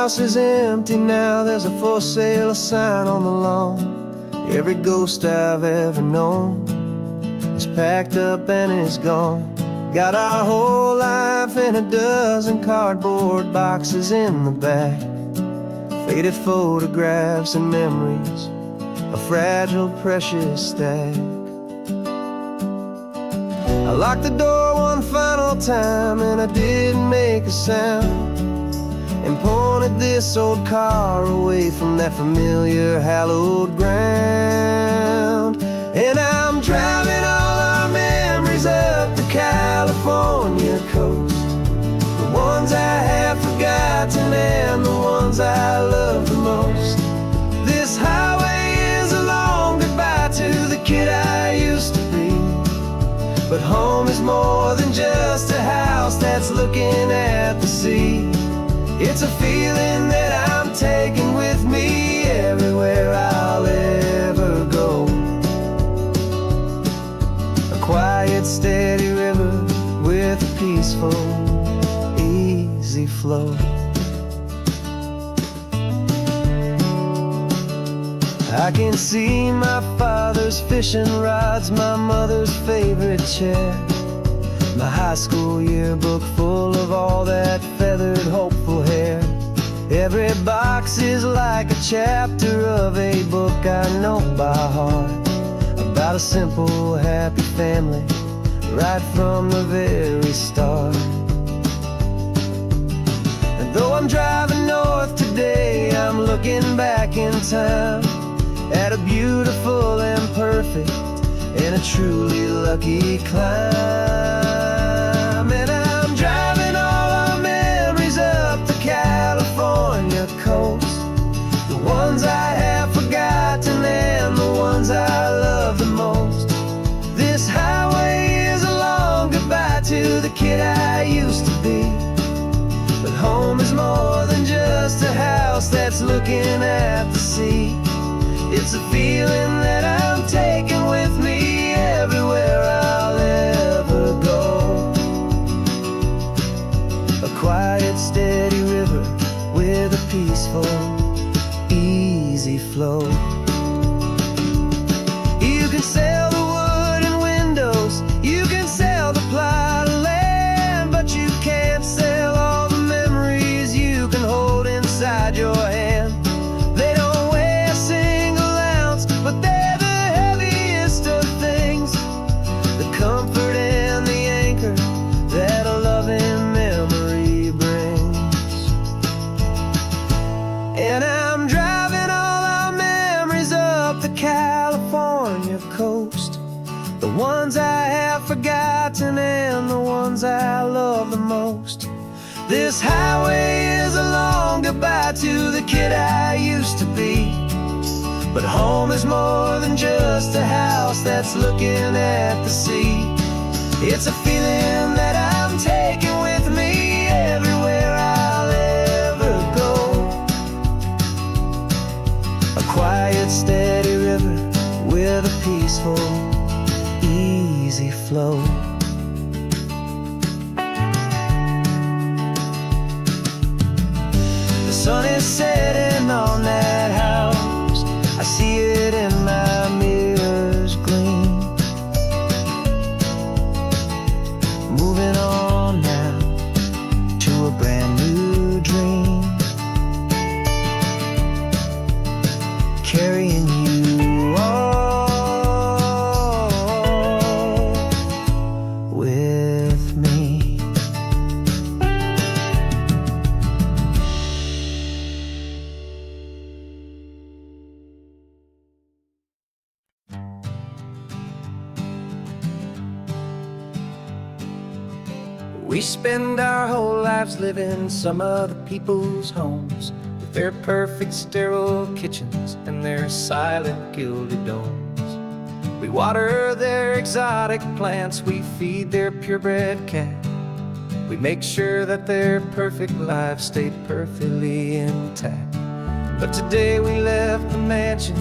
house is empty now, there's a for sale sign on the lawn. Every ghost I've ever known is packed up and is gone. Got our whole life in a dozen cardboard boxes in the back. Faded photographs and memories, a fragile, precious stack. I locked the door one final time and I didn't make a sound, and pointed this old car away from that familiar hallowed ground. And I'm driving all our memories up the California coast, the ones I have forgotten and the ones I love the most. This highway is a long goodbye to the kid I used to be, but home is more than just a house that's looking at the sea. It's a feeling that I'm taking with me everywhere I'll ever go. A quiet, steady river with a peaceful, easy flow. I can see my father's fishing rods, my mother's favorite chair, my high school yearbook full of all that feathered, hopeful hair. Every box is like a chapter of a book I know by heart, about a simple, happy family right from the very start. And though I'm driving north today, I'm looking back in time at a beautiful and perfect and a truly lucky climb. And I'm driving all our memories up the California coast, the ones I have forgotten and the ones I love the most. This highway is a long goodbye to the kid I used to be, but home is more than just a house that's looking at the sea. It's a feeling that I'm taking with me everywhere I'll ever go. A quiet, steady river with a peaceful, easy flow. You can sell the wood and windows, you can sell the plot of land, but you can't sell all the memories you can hold inside your hand. They don't weigh a single ounce, but they're the heaviest of things, the comfort and the anchor that a loving memory brings. And I'm driving all our memories up the California coast, the ones I have forgotten and the ones I love the most. This highway is a long goodbye to the kid I used to be, but home is more than just a house that's looking at the sea. It's a feeling that I'm taking with me everywhere I'll ever go. A quiet, steady river with a peaceful, easy flow. The sun is setting on that house, I see it in my mirror's gleam. Moving on now to a brand new dream, carrying you all with me. We spend our whole lives living some other people's homes, with their perfect sterile kitchens and their silent gilded domes. We water their exotic plants, we feed their purebred cat, we make sure that their perfect lives stay perfectly intact. But today we left the mansion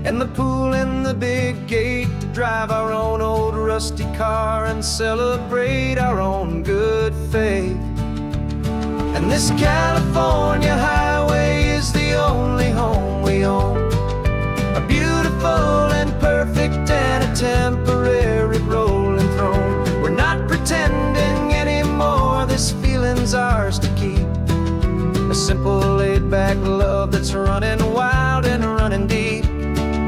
and the pool and the big gate to drive our own old rusty car and celebrate our own good faith. And this California highway highway is the only home we own. A beautiful and perfect and a temporary rolling throne. We're not pretending anymore, this feeling's ours to keep. A simple laid-back love that's running wild and running deep.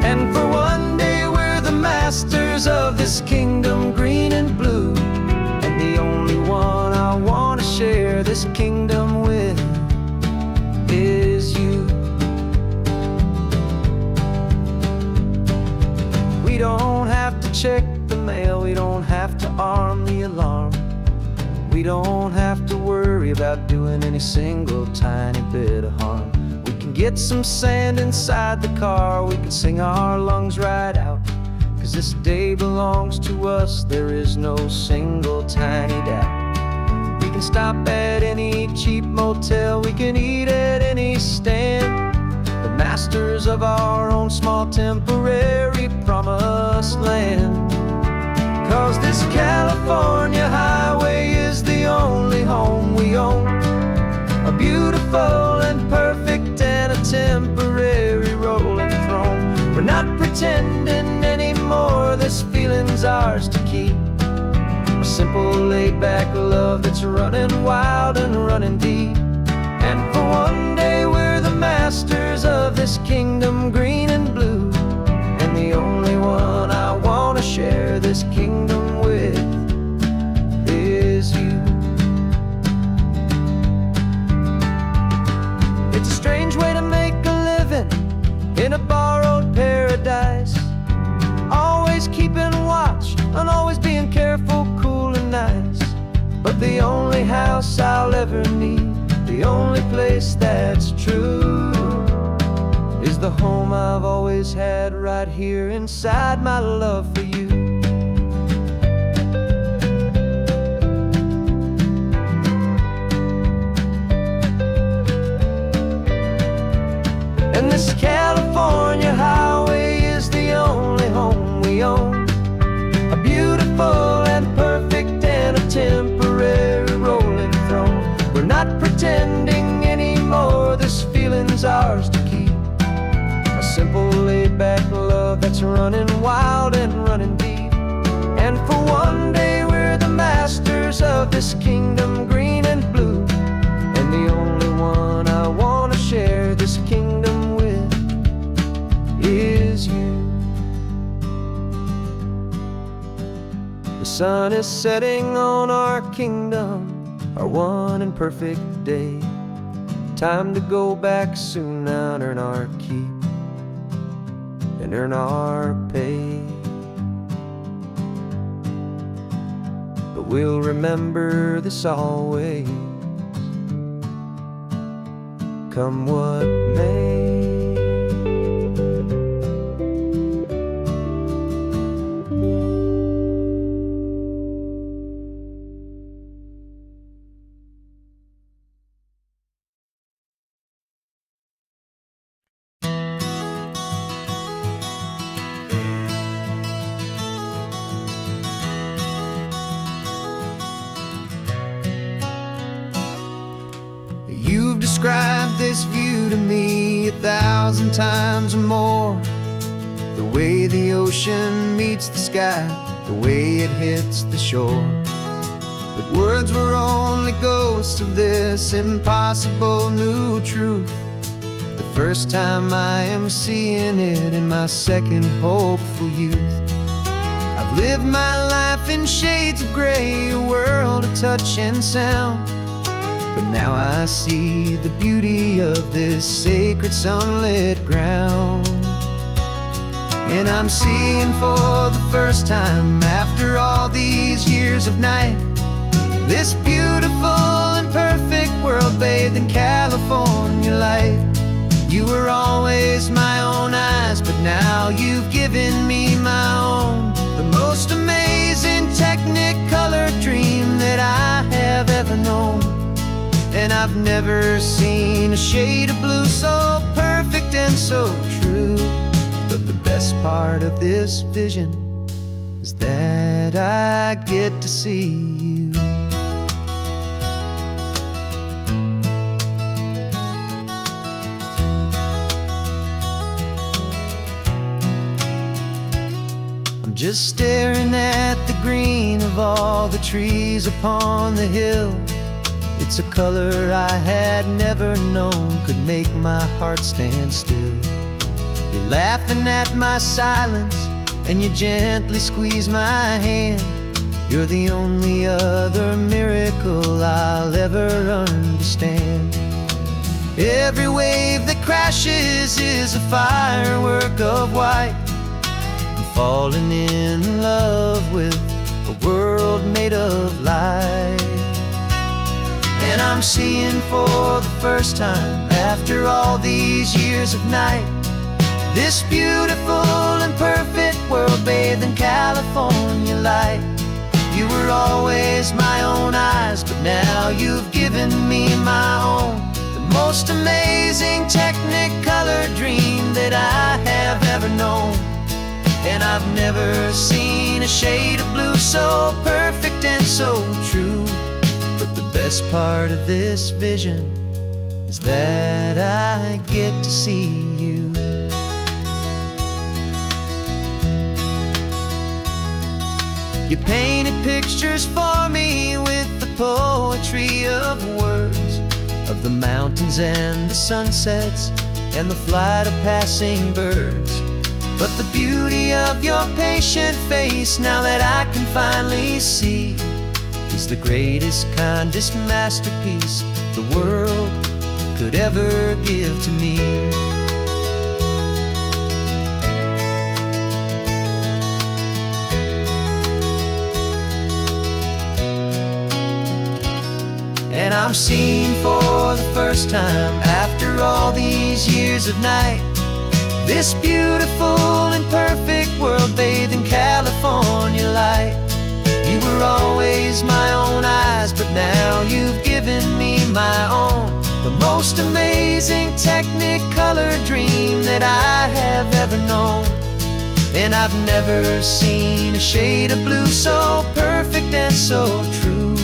And for one day we're the masters of this kingdom green and blue. And the only one I want to share this kingdom with is you. We don't have to check the mail, we don't have to arm the alarm. We don't have to worry about doing any single tiny bit of harm. We can get some sand inside the car, we can sing our lungs right out. 'Cause this day belongs to us, there is no single tiny doubt. We can stop at any cheap motel, we can eat at any stand. The masters of our own small temporary promised land. 'Cause this California highway is the only home we own. A beautiful and perfect and a temporary rolling throne. We're not pretending anymore, this feeling's ours to keep. A simple laid-back love that's running wild and running deep. And for one day we're the masters of this kingdom green and blue. And the only one I want to share this kingdom with is you. It's a strange way to make a living in a borrowed paradise. Always keeping watch and always being careful, cool and nice. But the only house I'll ever need, the only place that's true, is the home I've always had right here inside my love for you. And this California highway is the only home we own. A beautiful and perfect and a temporary rolling throne. We're not pretending anymore, this feeling's ours to keep. A simple laid-back love that's running wild and running deep. And for one day we're the masters of this kingdom green and blue. And the only one I want to share this kingdom with is you. The sun is setting on our kingdom, our one and perfect day. Time to go back soon now and earn our keep and earn our pay. But we'll remember this always, come what may. You've described this view to me 1,000 times or more. The way the ocean meets the sky, the way it hits the shore. But words were only ghosts of this impossible new truth. The first time I am seeing it in my second hopeful youth. I've lived my life in shades of gray, a world of touch and sound. But now I see the beauty of this sacred sunlit ground. And I'm seeing for the first time after all these years of night, this beautiful and perfect world bathed in California light. You were always my own eyes, but now you've given me my own. The most amazing technicolor dream that I have ever known. And I've never seen a shade of blue so perfect and so true. But the best part of this vision is that I get to see you. just staring at the green of all the trees upon the hill. It's a color I had never known could make my heart stand still. You're laughing at my silence, and you gently squeeze my hand. You're the only other miracle I'll ever understand. Every wave that crashes is a firework of white. I'm falling in love with a world made of light. And I'm seeing for the first time, after all these years of night, this beautiful and perfect world bathed in California light. You were always my own eyes, but now you've given me my own. The most amazing technicolor dream that I have ever known. And I've never seen a shade of blue so perfect and so true. But the best part of this vision is that I get to see you. You painted pictures for me with the poetry of words, of the mountains and the sunsets and the flight of passing birds. But the beauty of your patient face, now that I can finally see, is the greatest, kindest masterpiece the world could ever give to me. And I'm seeing for the first time, after all these years of night, this beautiful and perfect world bathed in California light. You were always my own eyes, but now you've given me my own. The most amazing technicolor dream that I have ever known. And I've never seen a shade of blue so perfect and so true.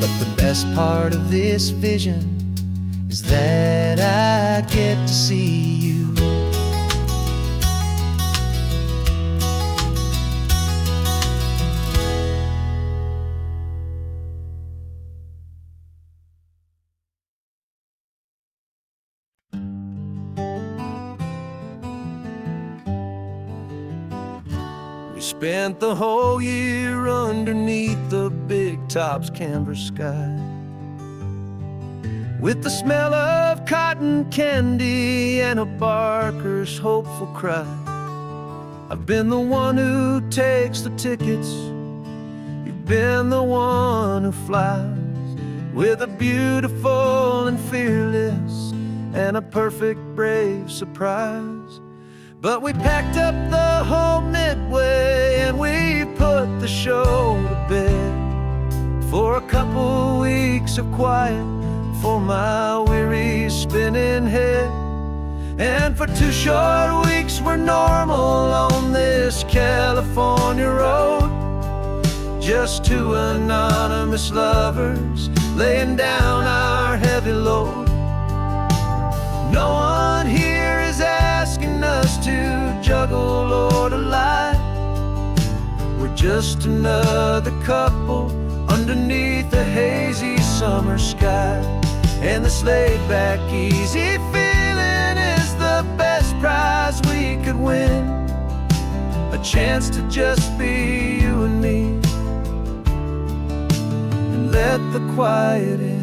But the best part of this vision is that I get to see you. We spent the whole year underneath the big top's canvas sky, with the smell of cotton candy and a barker's hopeful cry. I've been the one who takes the tickets, you've been the one who flies, with a beautiful and fearless and a perfect brave surprise. But we packed up the whole Midway and we put the show to bed, for a couple weeks of quiet for my weary spinning head. And for 2 short weeks we're normal on this California road, just 2 anonymous lovers laying down our heavy load. No one here is asking us to juggle or to lie. We're just another couple underneath a hazy summer sky. And this laid-back, easy feeling is the best prize we could win, a chance to just be you and me, and let the quiet in.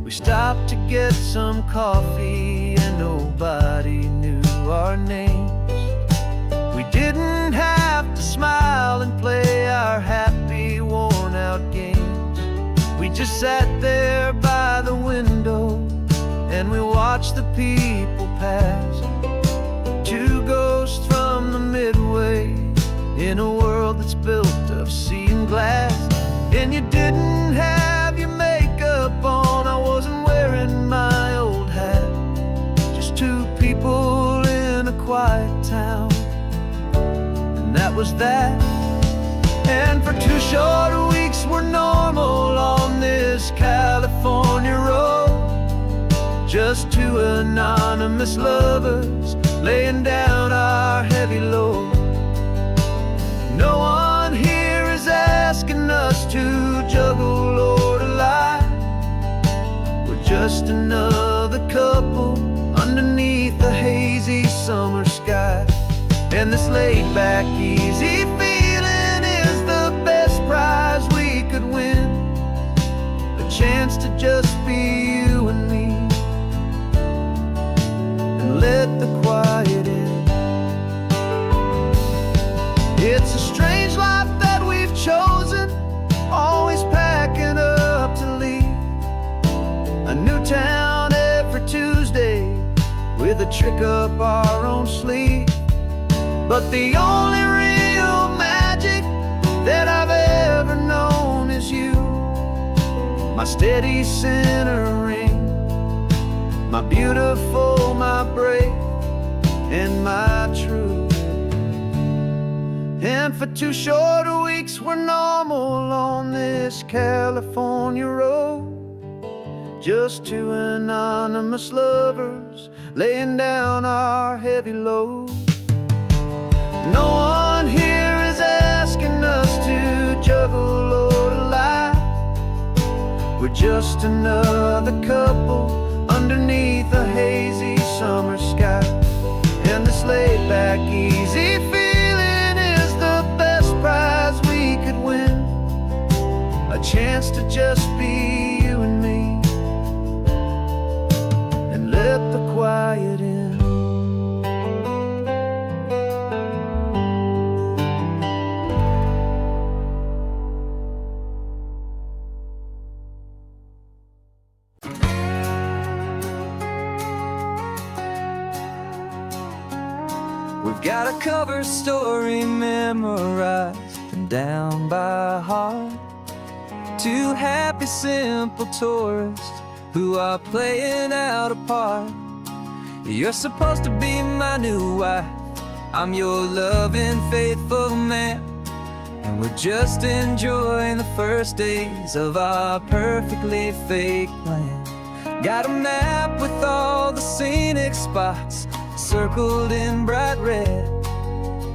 We stopped to get some coffee and nobody knew our names. We didn't have to smile and play our happy, worn-out games. We just sat there by the window and we watched the people pass, 2 ghosts from the Midway in a world that's built of sea and glass. And you didn't have your makeup on, I wasn't wearing my old hat, just 2 people in a quiet town, and that was that. And for 2 short weeks we're normal on this California road, just two anonymous lovers laying down our heavy load. No one here is asking us to juggle or to lie. We're just another couple underneath the hazy summer sky. And this laid-back, easy feeling is the best prize we could win. A chance to just be you and me, and let the quiet in. It's a strange life that we've chosen, always packing up to leave. A new town every Tuesday, with a trick up our own sleeve. But the only real magic that I've ever known is you, my steady centering, my beautiful, my brave, and my true. And for 2 short weeks we're normal on this California road, just two anonymous lovers laying down our heavy load. No one here is asking us to juggle or to lie. We're just another couple underneath a hazy summer sky. And this laid-back, easy feeling is the best prize we could win. A chance to just be you and me, and let the quiet in. We've got a cover story memorized and down by heart. 2 happy, simple tourists who are playing out a part. You're supposed to be my new wife, I'm your loving, faithful man. And we're just enjoying the first days of our perfectly fake plan. Got a map with all the scenic spots circled in bright red,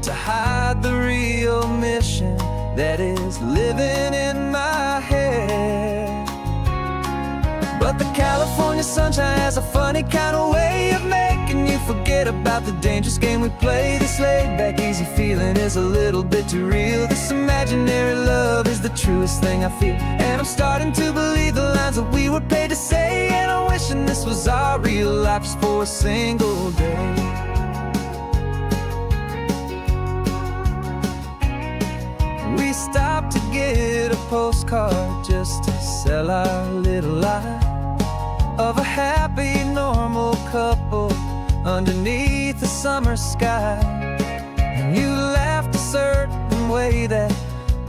to hide the real mission that is living in my head. But the California sunshine has a funny kind of way of making you forget about the dangerous game we play. This laid-back, easy feeling is a little bit too real. This imaginary love is the truest thing I feel. And I'm starting to believe the lines that we were paid to say. And I'm wishing this was our real life just for a single day. We stopped to get a postcard just to sell our little lie of a happy, normal couple underneath the summer sky. And you laughed a certain way that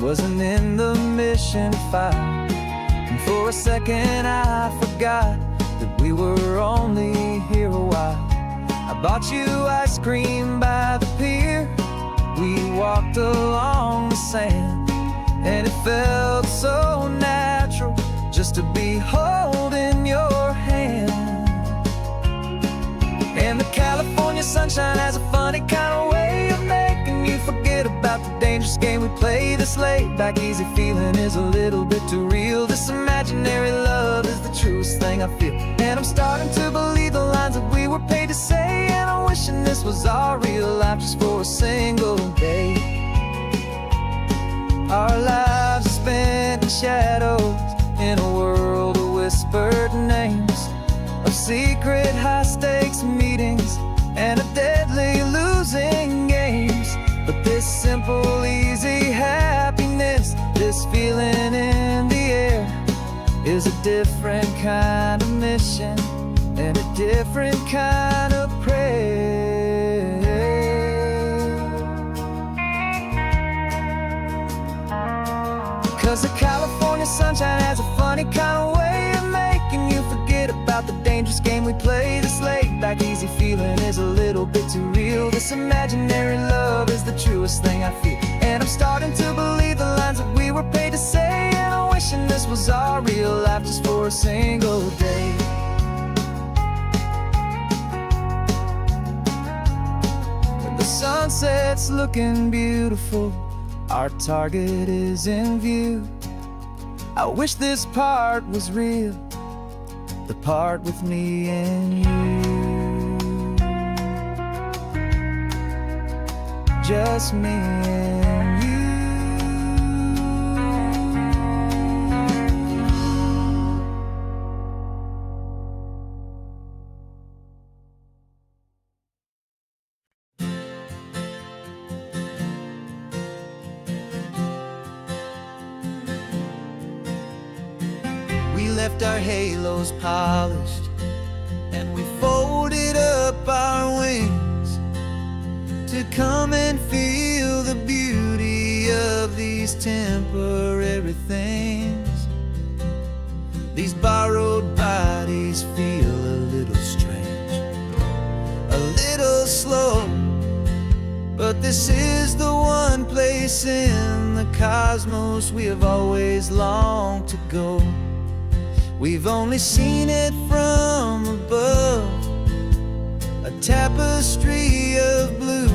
wasn't in the mission file. And for a second I forgot that we were only here a while. I bought you ice cream by the pier, we walked along the sand, and it felt so natural just to be holding your hand. And the California sunshine has a funny kind of way of making you forget about the dangerous game we play. This laid-back, easy feeling is a little bit too real. This imaginary love is the truest thing I feel. And I'm starting to believe the lines that we were paid to say. And I'm wishing this was our real life just for a single day. Our lives are spent in shadows, in a world of whispered names, of secret high-stakes meetings and of deadly losing games. But this simple, easy happiness, this feeling in the air, is a different kind of mission and a different kind of prayer. 'Cause the California sunshine has a funny kind of way of making you forget about the dangerous game we play. This laid-back, easy feeling is a little bit too real. This imaginary love is the truest thing I feel. And I'm starting to believe the lines that we were paid to say. And I'm wishing this was our real life just for a single day. heart's looking beautiful, our target is in view. I wish this part was real, the part with me and you. Just me and you. We left our halos polished, and we folded up our wings to come and feel the beauty of these temporary things. These borrowed bodies feel a little strange, a little slow, but this is the one place in the cosmos we have always longed to go. We've only seen it from above, a tapestry of blue,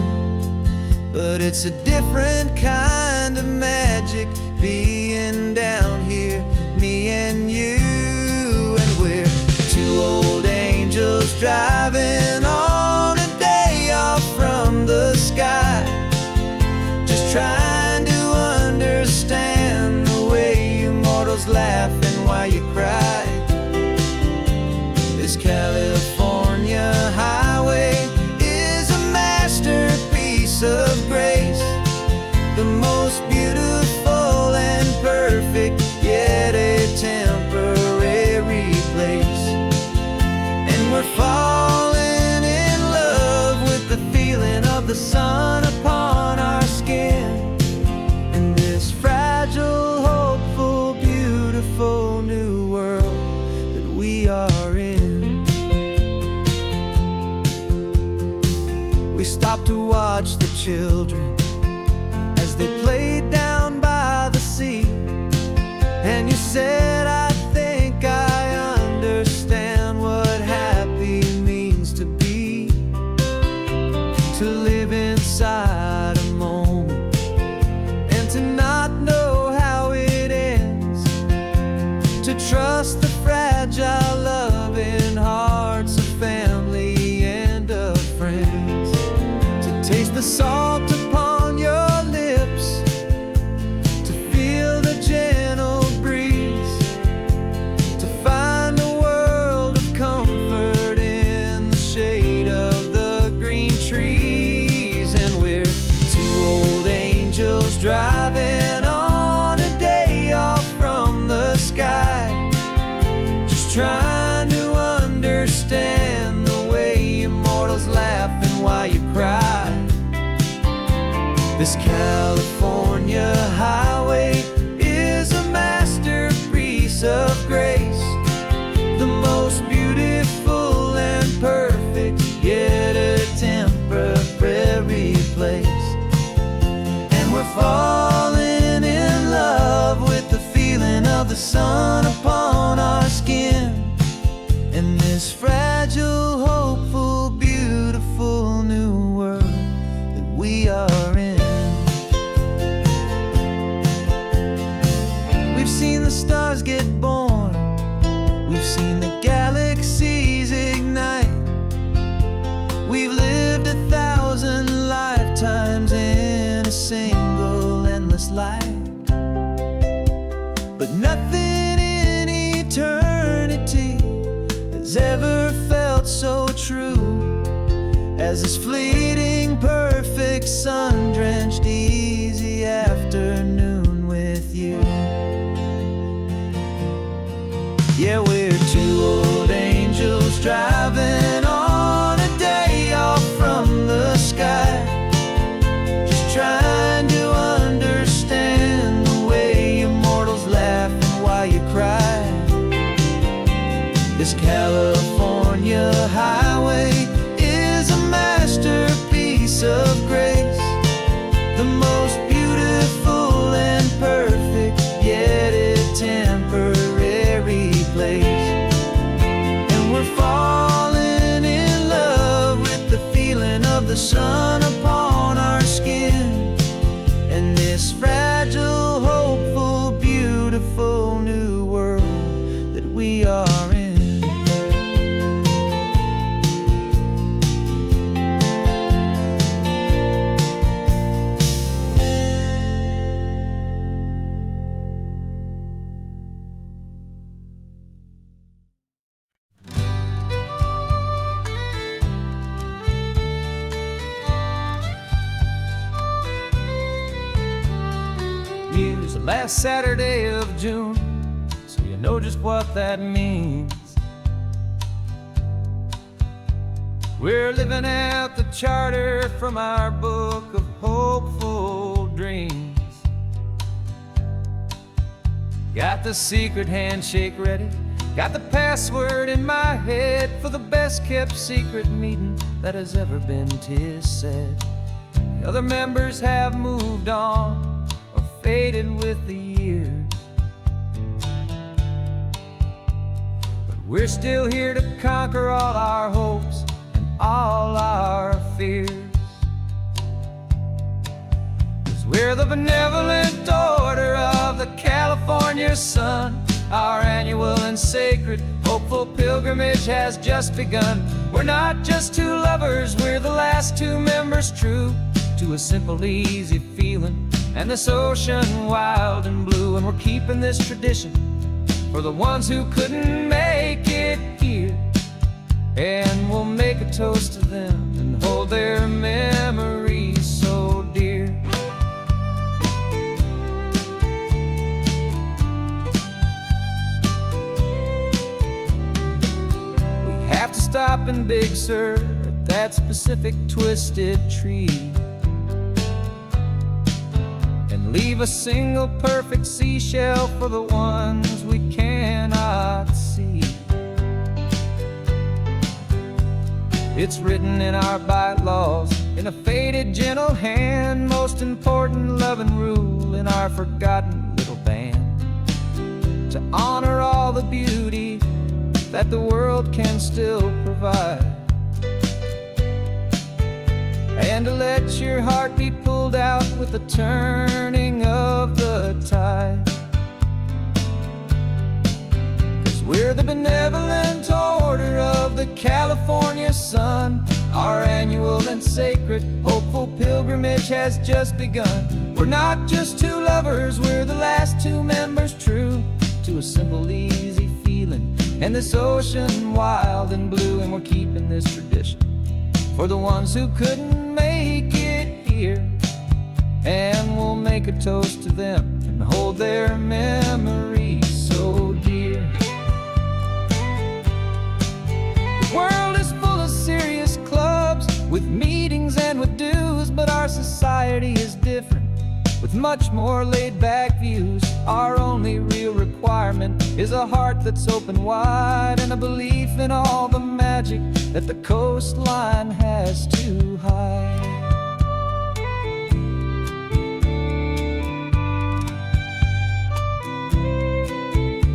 but it's a different kind of magic being down here, me and you. And we're two old angels driving on a day off from the sky, just trying to understand the way you mortals laugh and why you cry. This California highway is a masterpiece of grace, the most beautiful and perfect, yet a temporary place. And we're falling in love with the feeling of the sun upon our skin, in this fragile, hopeful, beautiful new world that we are in. We stopped to watch the children as they played down by the sea, and you said, I think I understand what happy means to be, to live inside a moment and to not know how it ends, to trust the fragile loving hearts of family and of friends, to taste the salt upon your lips, to feel the gentle breeze, to find a world of comfort in the shade of the green trees. And we're two old angels driving on a day off from the sky, just trying to understand the way immortals laugh and why you cry. This California highway is a masterpiece of grace, the most beautiful and perfect, yet a temporary place. And we're falling in love with the feeling of the sun upon our skin, in this fragile, hopeful, beautiful new world that we are in. We've seen the stars get born, we've seen the galaxies ignite, we've lived 1,000 lifetimes in a single endless life, but nothing in eternity has ever felt so true as this fleeting, perfect, sun-drenched, easy afternoon with you. Yeah, we're two old angels driving on a day off from the sky, just trying to understand the way immortals laugh and why you cry. This California highway is a masterpiece of grace, the most beautiful and perfect, yet a temporary place. And we're falling in love with the feeling of the sun upon our skin, last Saturday of June, so you know just what that means. We're living out the charter from our book of hopeful dreams. Got the secret handshake ready, got the password in my head for the best kept secret meeting that has ever been, 'tis said. The other members have moved on or faded with the years, but we're still here to conquer all our hopes and all our fears. 'Cause we're the benevolent order of the California sun. Our annual and sacred hopeful pilgrimage has just begun. We're not just two lovers, we're the last two members true to a simple, easy feeling and this ocean wild and blue. And we're keeping this tradition for the ones who couldn't make it here, and we'll make a toast to them and hold their memories so dear. We have to stop in Big Sur at that specific twisted tree and leave a single perfect seashell for the ones we cannot see. It's written in our bylaws in a faded gentle hand, most important love and rule in our forgotten little band, to honor all the beauty that the world can still provide, and to let your heart be pulled out with the turning of the tide. 'Cause we're the benevolent order of the California sun. Our annual and sacred hopeful pilgrimage has just begun. We're not just two lovers, we're the last two members true to a simple, easy feeling and this ocean wild and blue. And we're keeping this tradition for the ones who couldn't make it here, and we'll make a toast to them and hold their memories so dear. The world is full of serious clubs with meetings and with dues, but our society is different with much more laid-back views. Our only real requirement is a heart that's open wide and a belief in all the magic that the coastline has to hide.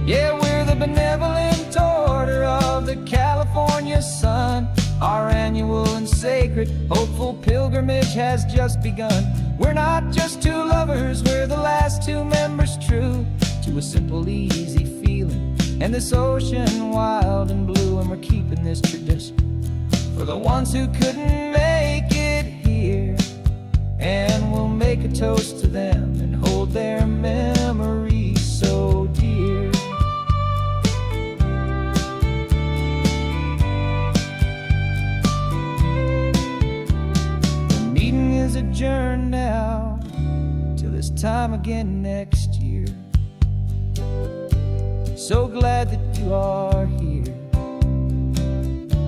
Yeah, we're the benevolent order of the California sun. Our annual and sacred hopeful pilgrimage has just begun. We're not just two lovers, we're the last two members true to a simple, easy feeling and this ocean wild and blue. And we're keeping this tradition for the ones who couldn't make it here, and we'll make a toast to them and hold their memories so dear. The meeting is adjourned now till this time again next year. So glad that you are here,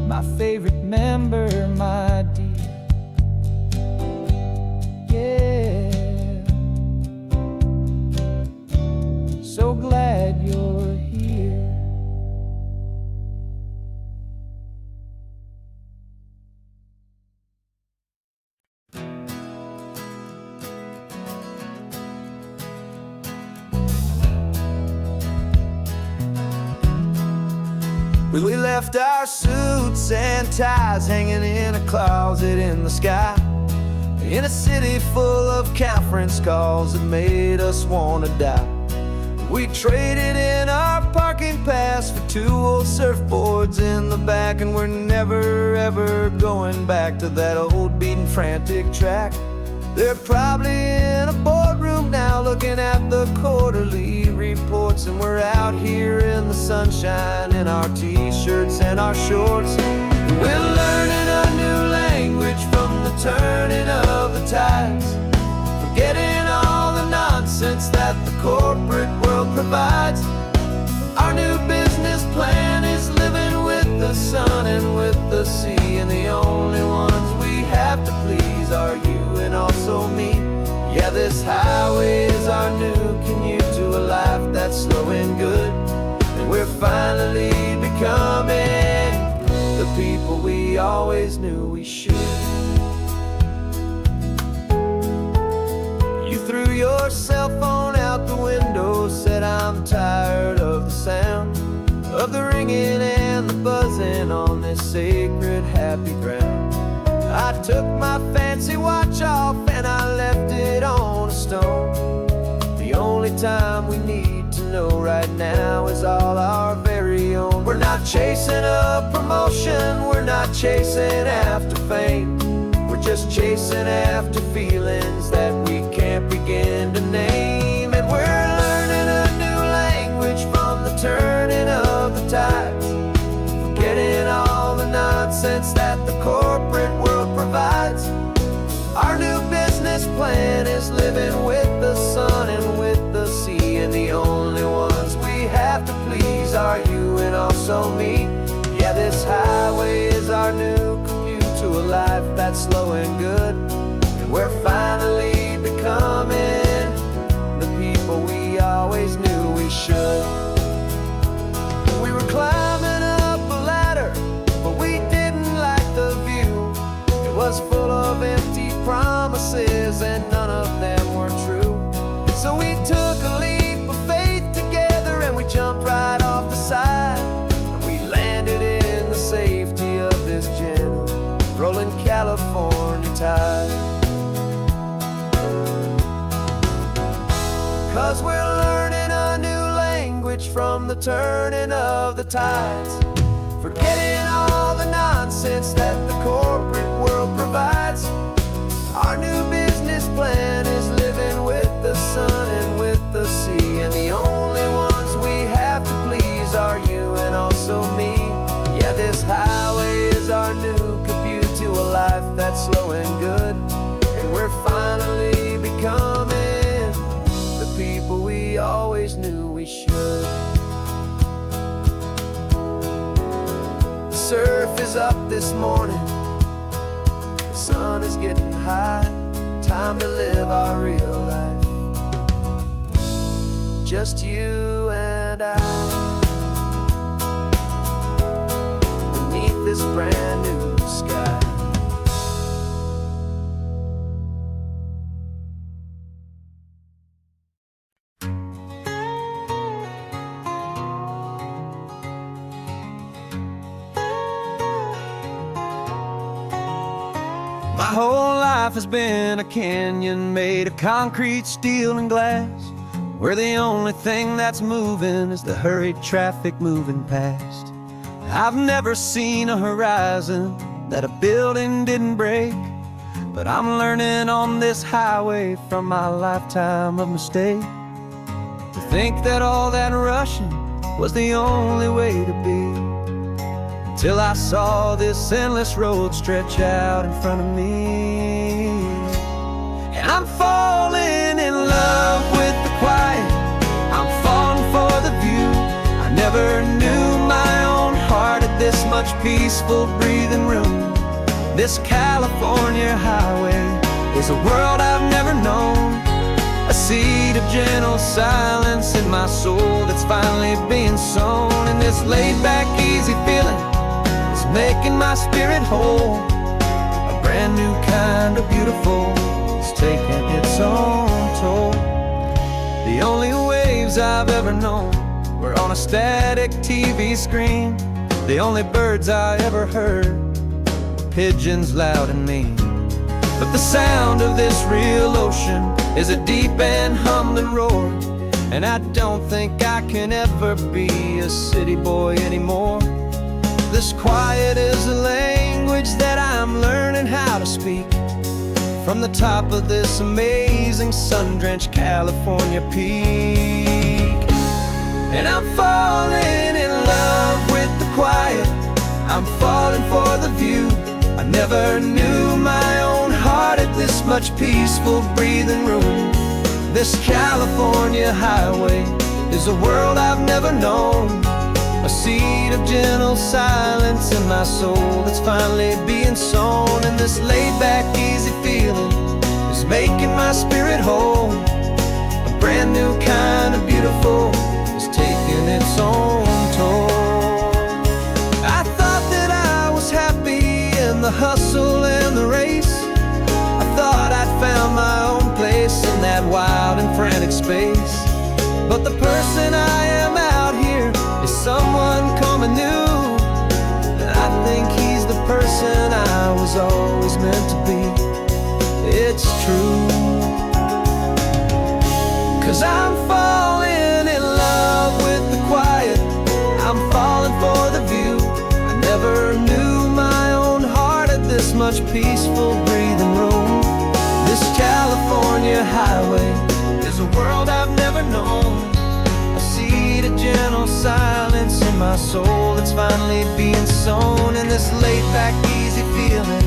my favorite member, my dear. Yeah, so glad you're here. We left our suits and ties hanging in a closet in the sky, in a city full of conference calls that made us want to die. We traded in our parking pass for two old surfboards in the back, and we're never ever going back to that old beaten frantic track. They're probably in a boardroom now looking at the quarterly reports, and we're out here in the sunshine in our t-shirts and our shorts. We're learning a new language from the turning of the tides, forgetting all the nonsense nonsense that the corporate world provides. Our new business plan is living with the sun and with the sea, and the only ones we have to please are you and also me. Yeah, this highway is our new commute to a life that's slow and good, and we're finally becoming the people we always knew we should. You threw your cell phone out the window, said I'm tired of the sound of the ringing and the buzzing on this sacred happy ground. I took my fancy watch off and I left it on a stone. The only time we need to know right now is all our very own. We're not chasing a promotion, we're not chasing after fame. We're just chasing after feelings that we can't begin to name. And we're learning a new language from the turning of the tides, forgetting all the nonsense that the corporate world provides. Our new business plan is living with the sun and with the sea, and the only ones we have to please are you and also me. Yeah, this highway is our new commute to a life that's slow and good, and we're finally becoming the people we always knew we should. We were climbing up a ladder, but we didn't like the view. It was full of empty promises and none of them were true. So we took a leap of faith together and we jumped right off the side, and we landed in the safety of this gentle rolling California tide. 'Cause we're learning a new language from the turning of the tides, forgetting all the nonsense that the corporate world provides. Our new business plan is living with the sun and with the sea, and the only ones we have to please are you and also me. Yeah, this highway is our new commute to a life that's slow and good, and we're finally becoming the people we always knew we should. The surf is up this morning, the sun is getting high, time to live our real life, just you and I, beneath this brand new sky. My whole life has been a canyon made of concrete, steel, and glass, where the only thing that's moving is the hurried traffic moving past. I've never seen a horizon that a building didn't break, but I'm learning on this highway from my lifetime of mistakes to think that all that rushing was the only way to be. Till I saw this endless road stretch out in front of me, and I'm falling in love with the quiet, I'm falling for the view. I never knew my own heart had this much peaceful breathing room. This California highway is a world I've never known, a seed of gentle silence in my soul that's finally being sown. And this laid-back, easy feeling is making my spirit whole. A brand new kind of beautiful is taking its own toll. The only waves I've ever known were on a static TV screen. The only birds I ever heard were pigeons loud and mean. But the sound of this real ocean is a deep and humbling roar, and I don't think I can ever be a city boy anymore. This quiet is a language that I'm learning how to speak from the top of this amazing sun-drenched California peak. And I'm falling in love with the quiet, I'm falling for the view. I never knew my own heart had this much peaceful breathing room. This California highway is a world I've never known, a seed of gentle silence in my soul that's finally being sown. And this laid-back, easy feeling is making my spirit whole. A brand new kind of beautiful is taking its own toll. I thought that I was happy in the hustle and the race. I thought I'd found my own place in that wild and frantic space. But the person I am out here is someone coming new, and I think he's the person I was always meant to be. It's true, 'cause I'm falling in love with the quiet. I'm falling for the view. I never knew my own heart had this much peaceful breathing room. This California highway is a world I've never known, a seed of gentle silence in my soul that's finally being sown. And this laid-back, easy feeling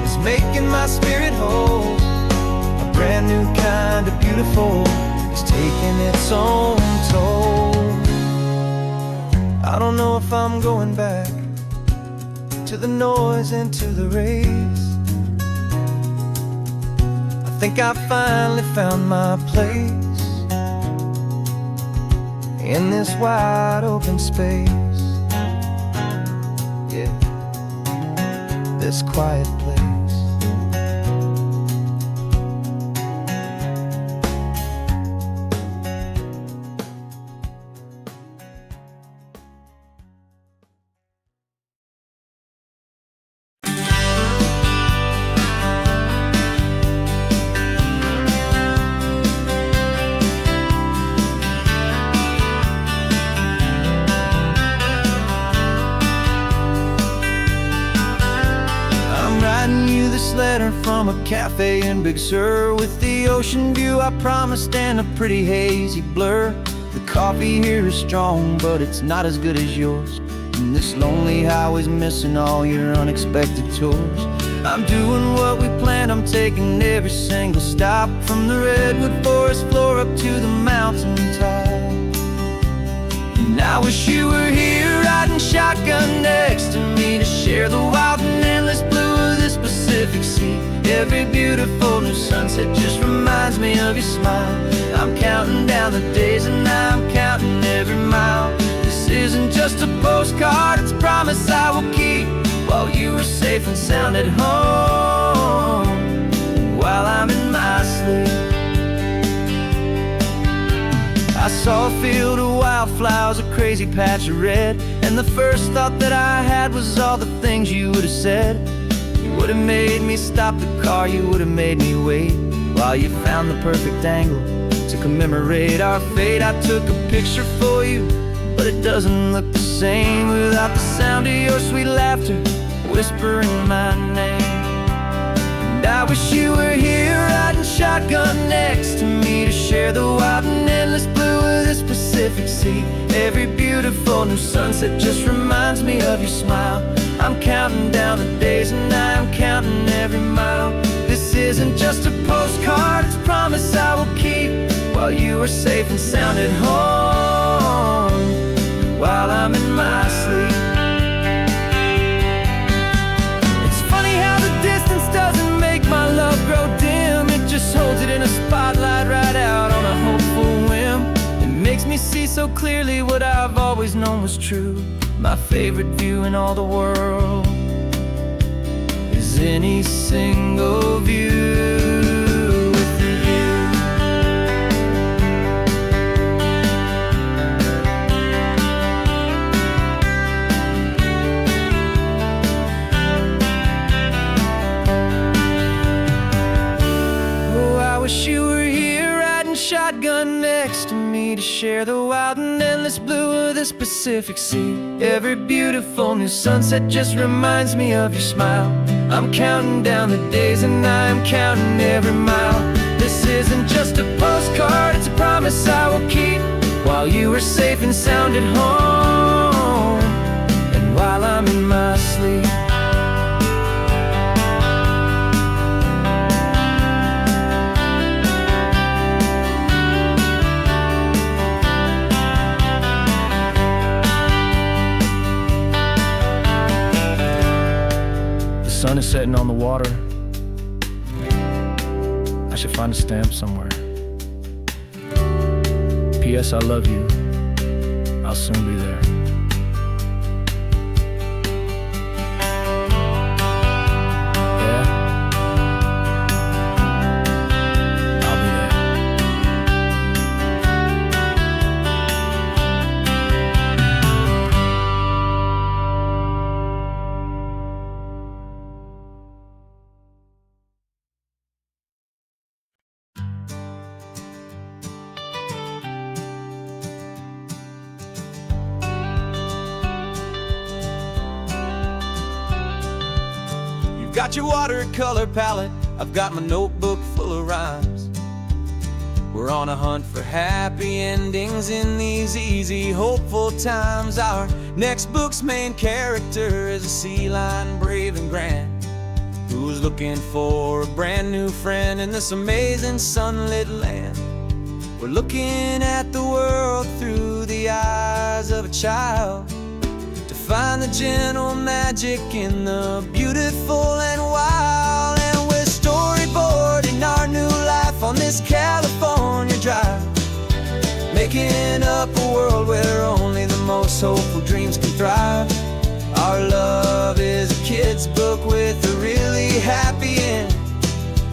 is making my spirit whole. A brand new kind of beautiful is taking its own toll. I don't know if I'm going back to the noise and to the race. I think I finally found my place in this wide open space. Yeah, this quiet place. Letter from a cafe in Big Sur, with the ocean view I promised and a pretty hazy blur. The coffee here is strong, but it's not as good as yours, and this lonely highway's missing all your unexpected tours. I'm doing what we planned, I'm taking every single stop, from the redwood forest floor up to the mountain top. And I wish you were here riding shotgun next to me to share the wild and endless blue of this Pacific Sea. Every beautiful new sunset just reminds me of your smile. I'm counting down the days and I'm counting every mile. This isn't just a postcard, it's a promise I will keep, while you are safe and sound at home, while I'm in my sleep. I saw a field of wildflowers, a crazy patch of red, and the first thought that I had was all the things you would have said. You would have made me stop the car, you would have made me wait, while you found the perfect angle to commemorate our fate. I took a picture for you, but it doesn't look the same without the sound of your sweet laughter whispering my name. And I wish you were here riding shotgun next to me to share the wild and endless blue of this Pacific Sea. Every beautiful new sunset just reminds me of your smile. I'm counting down the days and I'm counting every mile. This isn't just a postcard, it's a promise I will keep, while you are safe and sound at home, while I'm in my sleep. It's funny how the distance doesn't make my love grow dim. It just holds it in a spotlight right out on a hopeful whim. It makes me see so clearly what I've always known was true. My favorite view in all the world is any single view with you. Oh, I wish you were here riding shotgun next to me to share the wild and endless blue of this Pacific Sea. Every beautiful new sunset just reminds me of your smile. I'm counting down the days and I'm counting every mile. This isn't just a postcard, it's a promise I will keep, while you are safe and sound at home, and while I'm in my sleep. sun is setting on the water. I should find a stamp somewhere. P.S. I love you. I'll soon be there. Yeah? I'll be there. Got your watercolor palette, I've got my notebook full of rhymes. We're on a hunt for happy endings in these easy, hopeful times. Our next book's main character is a sea lion, brave and grand, who's looking for a brand new friend in this amazing sunlit land. We're looking at the world through the eyes of a child, find the gentle magic in the beautiful and wild. And we're storyboarding our new life on this California drive, making up a world where only the most hopeful dreams can thrive. Our love is a kid's book with a really happy end,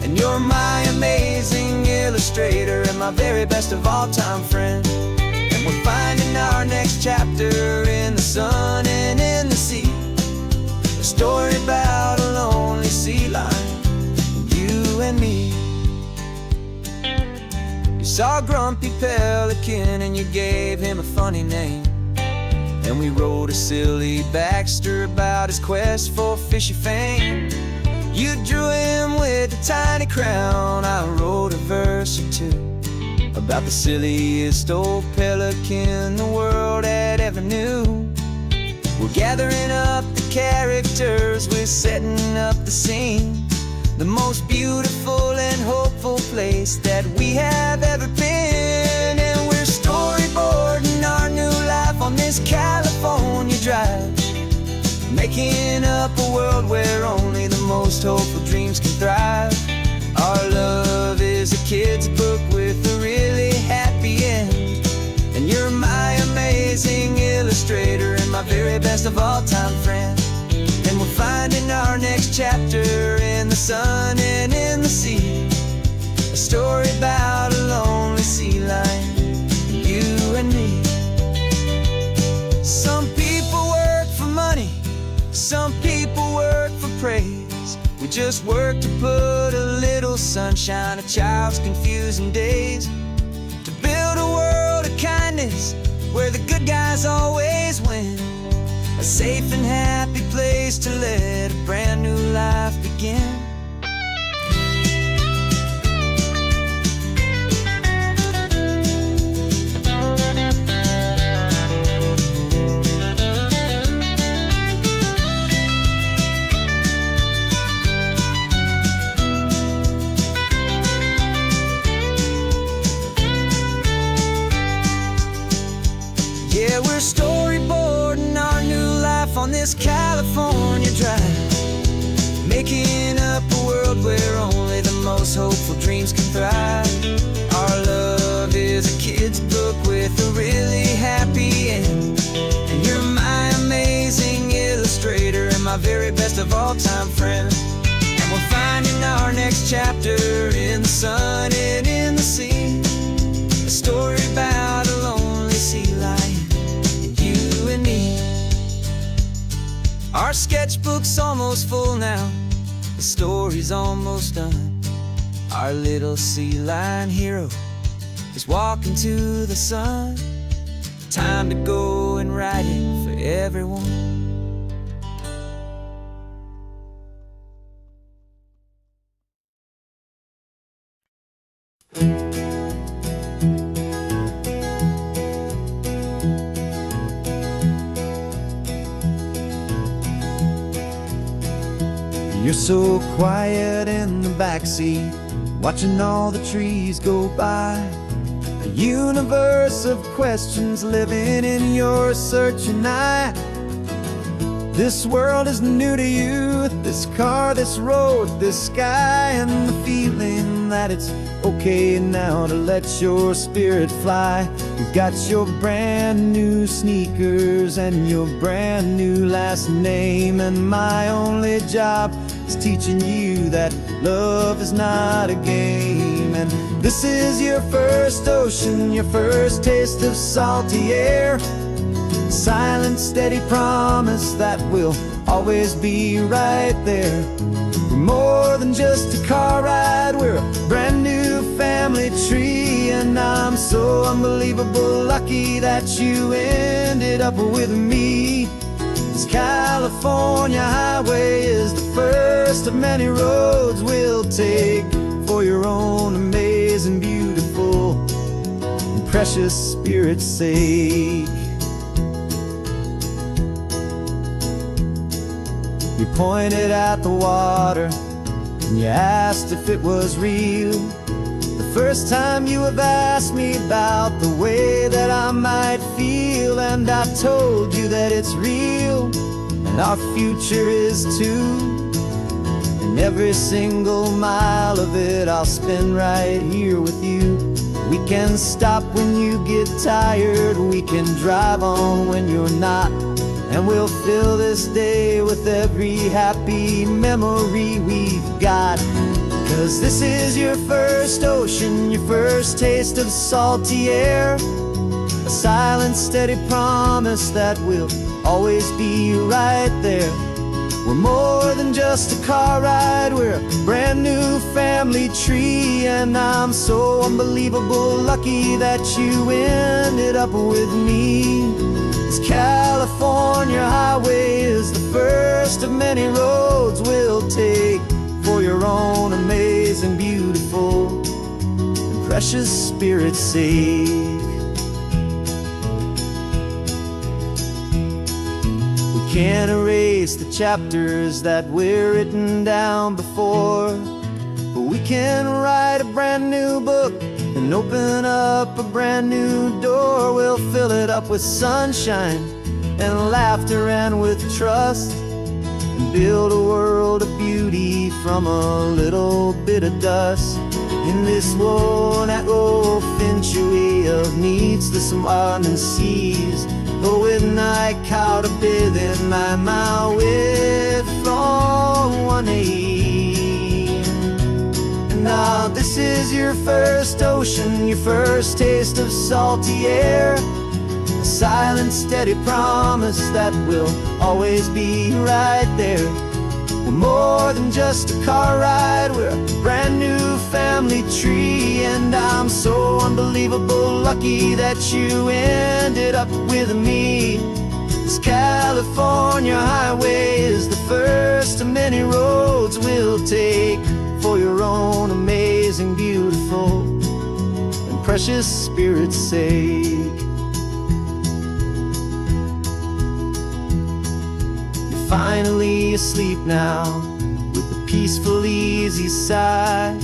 and you're my amazing illustrator and my very best of all-time friend. We're finding our next chapter in the sun and in the sea, a story about a lonely sea lion, you and me. You saw a grumpy pelican and you gave him a funny name, and we wrote a silly Baxter about his quest for fishy fame. You drew him with a tiny crown, I wrote a verse or two about the silliest old pelican the world had ever knew. We're gathering up the characters, we're setting up the scene, the most beautiful and hopeful place that we have ever been. And we're storyboarding our new life on this California drive, making up a world where only the most hopeful dreams can thrive. Our love is a kid's book with a really happy end, and you're my amazing illustrator and my very best of all-time friend. And we're finding our next chapter in the sun and in the sea, a story about a lonely sea lion, you and me. Some people work for money, some people work for praise. We just work to put a little sunshine in a child's confusing days, to build a world of kindness where the good guys always win, a safe and happy place to let a brand new life begin. Yeah, we're storyboarding our new life on this California drive, making up a world where only the most hopeful dreams can thrive. Our love is a kid's book with a really happy end, and you're my amazing illustrator and my very best of all-time friend. And we're finding our next chapter in the sun and in the sea, a story about a lonely sea lion, you and me. Our sketchbook's almost full now, the story's almost done. Our little sea lion hero is walking to the sun. Time to go and write it for everyone. You're so quiet in the backseat, watching all the trees go by. A universe of questions living in your searching eye. This world is new to you, this car, this road, this sky, and the feeling that it's okay now to let your spirit fly. You've got your brand new sneakers and your brand new last name, and my only job is teaching you that love is not a game. And this is your first ocean, your first taste of salty air, silent, steady promise that we'll always be right there. We're more than just a car ride, we're a brand new family tree, and I'm so unbelievable lucky that you ended up with me. This California highway is the first of many roads we'll take for your own amazing, beautiful, and precious spirit's sake. You pointed at the water and you asked if it was real. The first time you have asked me about the way that I might feel, and I told you that it's real and our future is too. And every single mile of it I'll spend right here with you. We can stop when you get tired, we can drive on when you're not, and we'll fill this day with every happy memory we've got. 'Cause this is your first ocean, your first taste of salty air, a silent, steady promise that we'll always be right there. We're more than just a car ride, we're a brand new family tree, and I'm so unbelievable lucky that you ended up with me. This California highway is the first of many roads we'll take for your own amazing, beautiful, and precious spirit's sake. We can't erase the chapters that were written down before, but we can write a brand new book and open up a brand new door. We'll fill it up with sunshine and laughter and with trust, and build a world of beauty from a little bit of dust. In this world century of needs the surrounding seas, going I caught a bit in my mouth with from one aim. And now this is your first ocean, your first taste of salty air, a silent, steady promise that we'll always be right there. We're more than just a car ride, we're a brand new family tree, and I'm so unbelievable lucky that you ended up with me. This California highway is the first of many roads we'll take for your own amazing, beautiful, and precious spirit's sake. Finally asleep now, with a peaceful, easy sigh.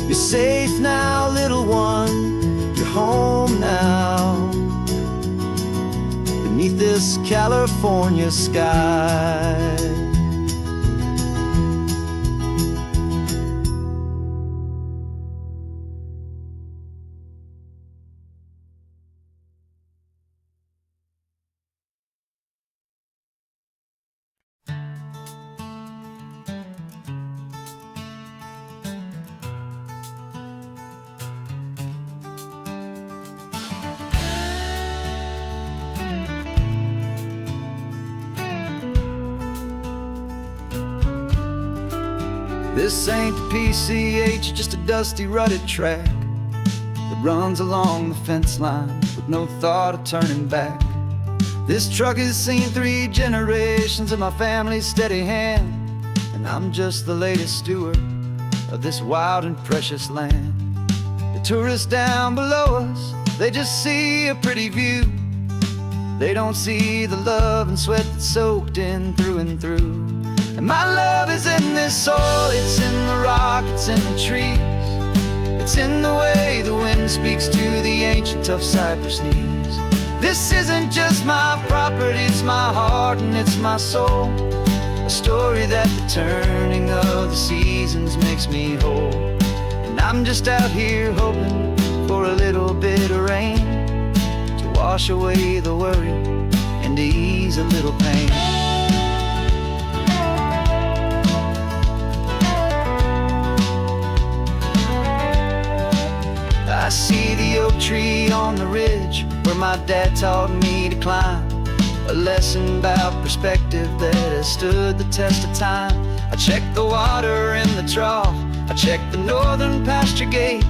You're safe now, little one, you're home now, beneath this California sky. This ain't the PCH, just a dusty, rutted track that runs along the fence line with no thought of turning back. This truck has seen 3 generations of my family's steady hand, and I'm just the latest steward of this wild and precious land. The tourists down below us, they just see a pretty view. They don't see the love and sweat that's soaked in through and through. And my love is in this soil, it's in the rock, it's in the trees, it's in the way the wind speaks to the ancient tough cypress knees. This isn't just my property, it's my heart and it's my soul. A story that the turning of the seasons makes me whole. And I'm just out here hoping for a little bit of rain to wash away the worry and to ease a little pain. I see the oak tree on the ridge where my dad taught me to climb. A lesson about perspective that has stood the test of time. I check the water in the trough, I check the northern pasture gate.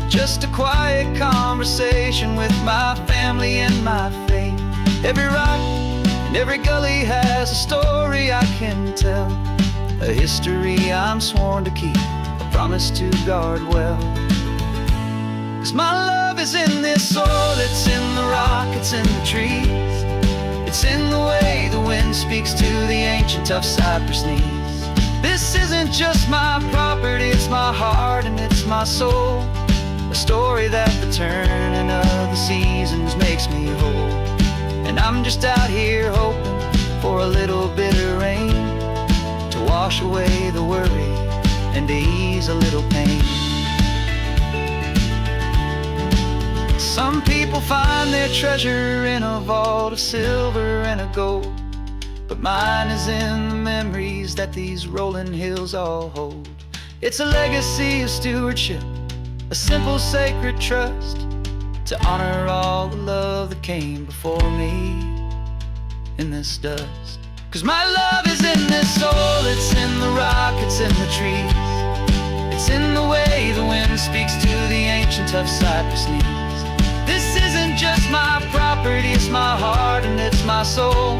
Just a quiet conversation with my family and my faith. Every rock and every gully has a story I can tell, a history I'm sworn to keep, a promise to guard well. 'Cause my love is in this soil, it's in the rock, it's in the trees. It's in the way the wind speaks to the ancient tough cypress knees. This isn't just my property, it's my heart and it's my soul. A story that the turning of the seasons makes me whole. And I'm just out here hoping for a little bit of rain to wash away the worry and to ease a little pain. Some people find their treasure in a vault of silver and a gold, but mine is in the memories that these rolling hills all hold. It's a legacy of stewardship, a simple sacred trust, to honor all the love that came before me in this dust. 'Cause my love is in this soul, it's in the rock, it's in the trees. It's in the way the wind speaks to the ancient tough cypress knees. This isn't just my property, it's my heart and it's my soul.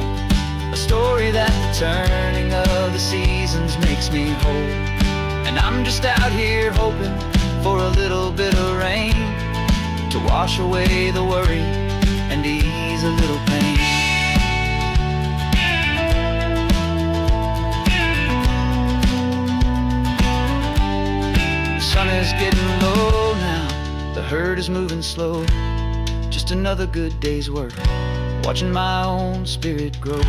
A story that the turning of the seasons makes me whole. And I'm just out here hoping for a little bit of rain to wash away the worry and ease a little pain. The sun is getting low now, the herd is moving slow. Just another good day's work, watching my own spirit grow.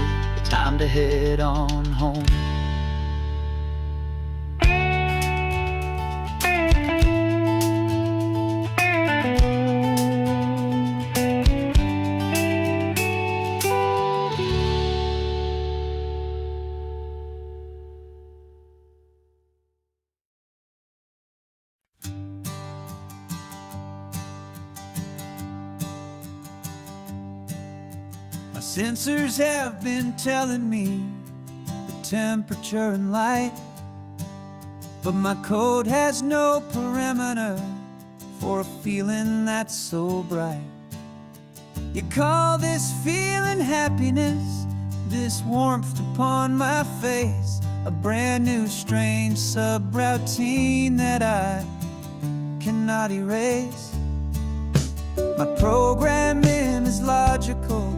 Time to head on home. My sensors have been telling me the temperature and light, but my code has no perimeter for a feeling that's so bright. You call this feeling happiness, this warmth upon my face, a brand new strange subroutine that I cannot erase. My programming is logical,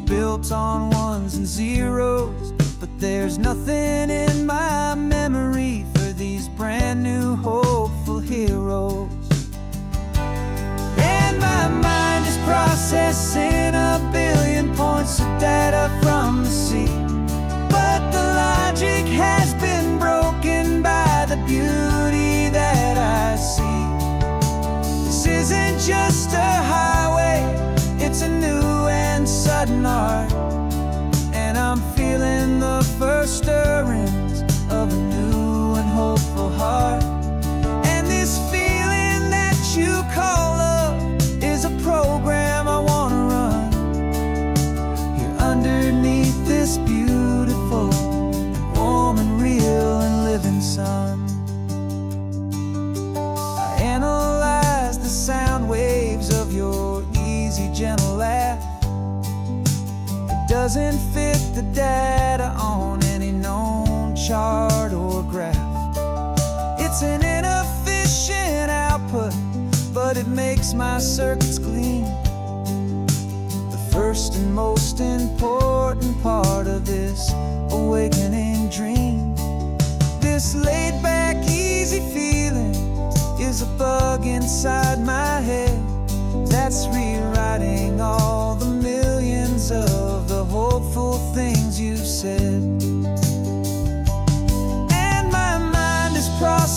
built on ones and zeros, but there's nothing in my memory for these brand new hopeful heroes. And my mind is processing a billion points of data from the sea, but the logic has been broken by the beauty that I see. This isn't just a highway, it's a new and sudden art, and I'm feeling the first stirrings of a new and hopeful heart. And this feeling that you call love is a program I want to run here underneath this beautiful, warm and real and living sun. I analyze the sound waves of your easy, gentle laugh. It doesn't fit the data on any known chart or graph. It's an inefficient output, but it makes my circuits clean. The first and most important part of this awakening dream. This laid-back, easy feeling is a bug inside my head that's rewriting all the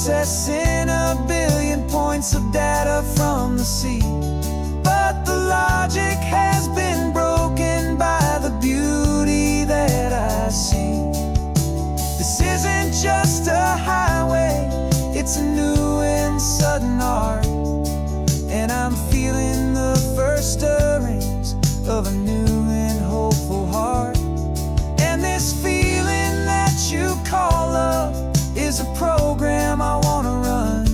processing a billion points of data from the sea. But the logic has been broken by the beauty that I see. This isn't just a highway, it's a new and sudden art. And I'm feeling the first stirrings of a new and hopeful heart. And this feeling that you call love is a program I wanna run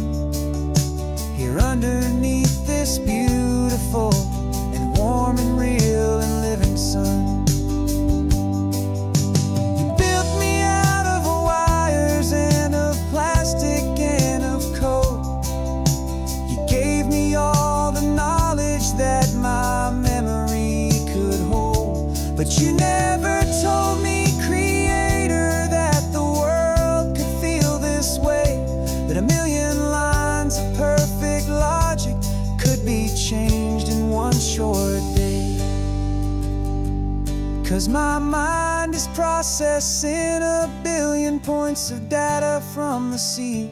here underneath this beautiful and warm and real and living sun. You built me out of wires and of plastic and of code. You gave me all the knowledge that my memory could hold. But you never told me, Creator, that the world could feel this way, that a million lines of perfect logic could be changed in one short day. 'Cause my mind is processing a billion points of data from the sea.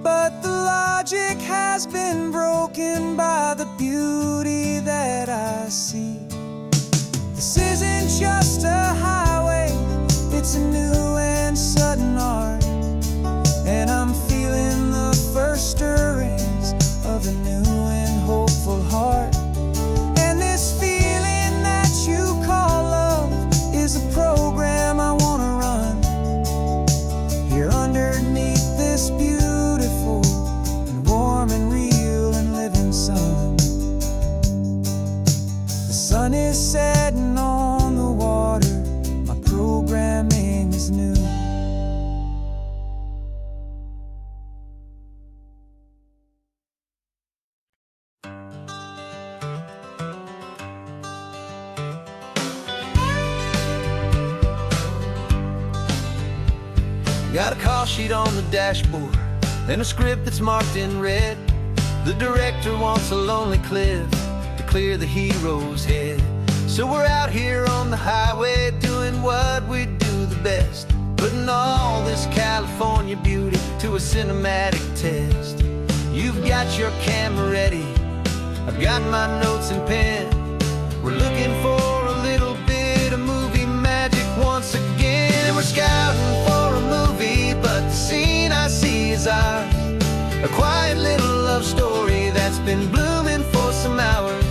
But the logic has been broken by the beauty that I see. This isn't just a highway, it's a new and sudden art. And I'm feeling the first stirrings of a new and hopeful heart. And this feeling that you call love is a program I wanna run here underneath this beautiful and warm and real and living sun. The sun is setting on the water, my programming is new. Got a call sheet on the dashboard and a script that's marked in red. The director wants a lonely cliff to clear the hero's head. So we're out here on the highway doing what we do the best, putting all this California beauty to a cinematic test. You've got your camera ready, I've got my notes and pen. We're looking for a little bit of movie magic once again. And we're scouting for a movie, but the scene I see is ours. A quiet little love story that's been blooming for some hours.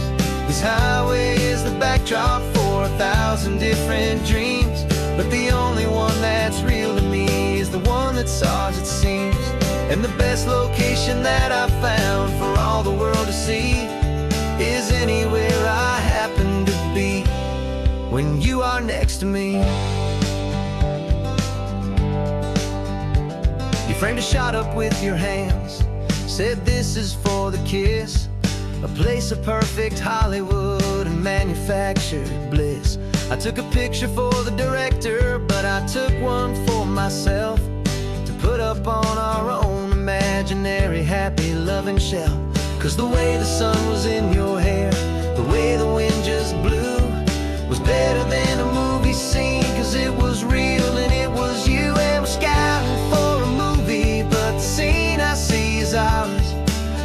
This highway is the backdrop for 1,000 different dreams, but the only one that's real to me is the one that's ours, it seems. And the best location that I've found for all the world to see is anywhere I happen to be when you are next to me. You framed a shot up with your hands, said this is for the kiss, a place of perfect Hollywood and manufactured bliss. I took a picture for the director, but I took one for myself to put up on our own imaginary happy loving shelf. 'Cause the way the sun was in your hair, the way the wind just blew, was better than a movie scene. 'Cause it was real and it was you. And we're scouting for a movie, but the scene I see is ours.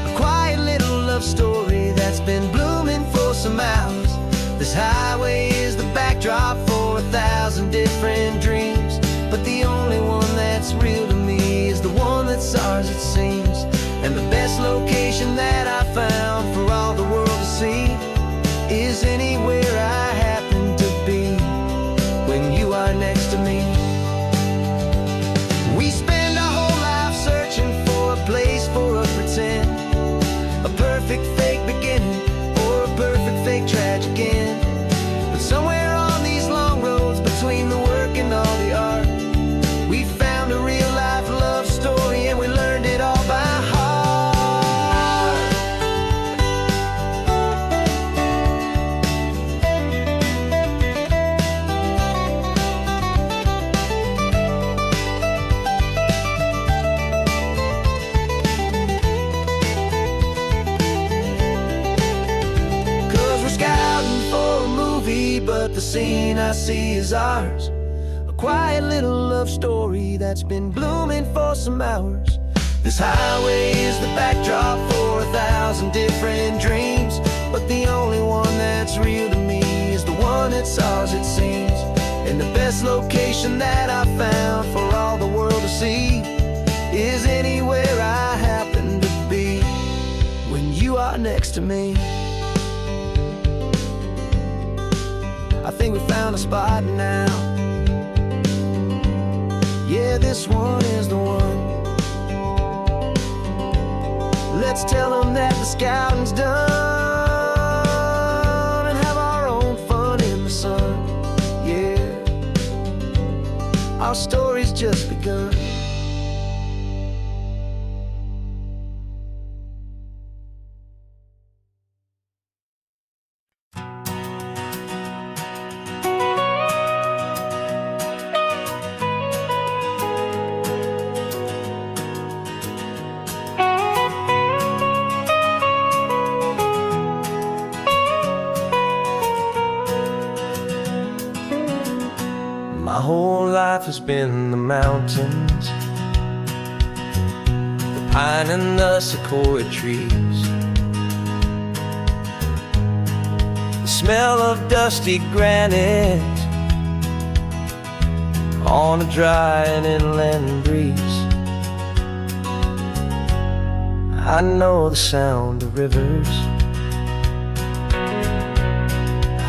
A quiet little love story that's been blooming for some hours. This highway is the backdrop for 1,000 different dreams, but the only one that's real to me is the one that's ours, it seems. And the best location that I found for all the world to see is anywhere I happen to be when you are next to me. We spend our whole life searching for a place for a pretend, a perfect fake beginning or a perfect fake tragic end. But somewhere on these long roads between the work and all the art, we found a real life love story and we learned it all by heart. But the scene I see is ours. A quiet little love story that's been blooming for some hours. This highway is the backdrop for 1,000 different dreams, but the only one that's real to me is the one that's ours, it seems. And the best location that I found for all the world to see is anywhere I happen to be when you are next to me. I think we found a spot now. Yeah, this one is the one. Let's tell them that the scouting's done and have our own fun in the sun. Yeah, our story's just begun. My whole life has been in the mountains, the pine and the sequoia trees, the smell of dusty granite on a dry and inland breeze. I know the sound of rivers,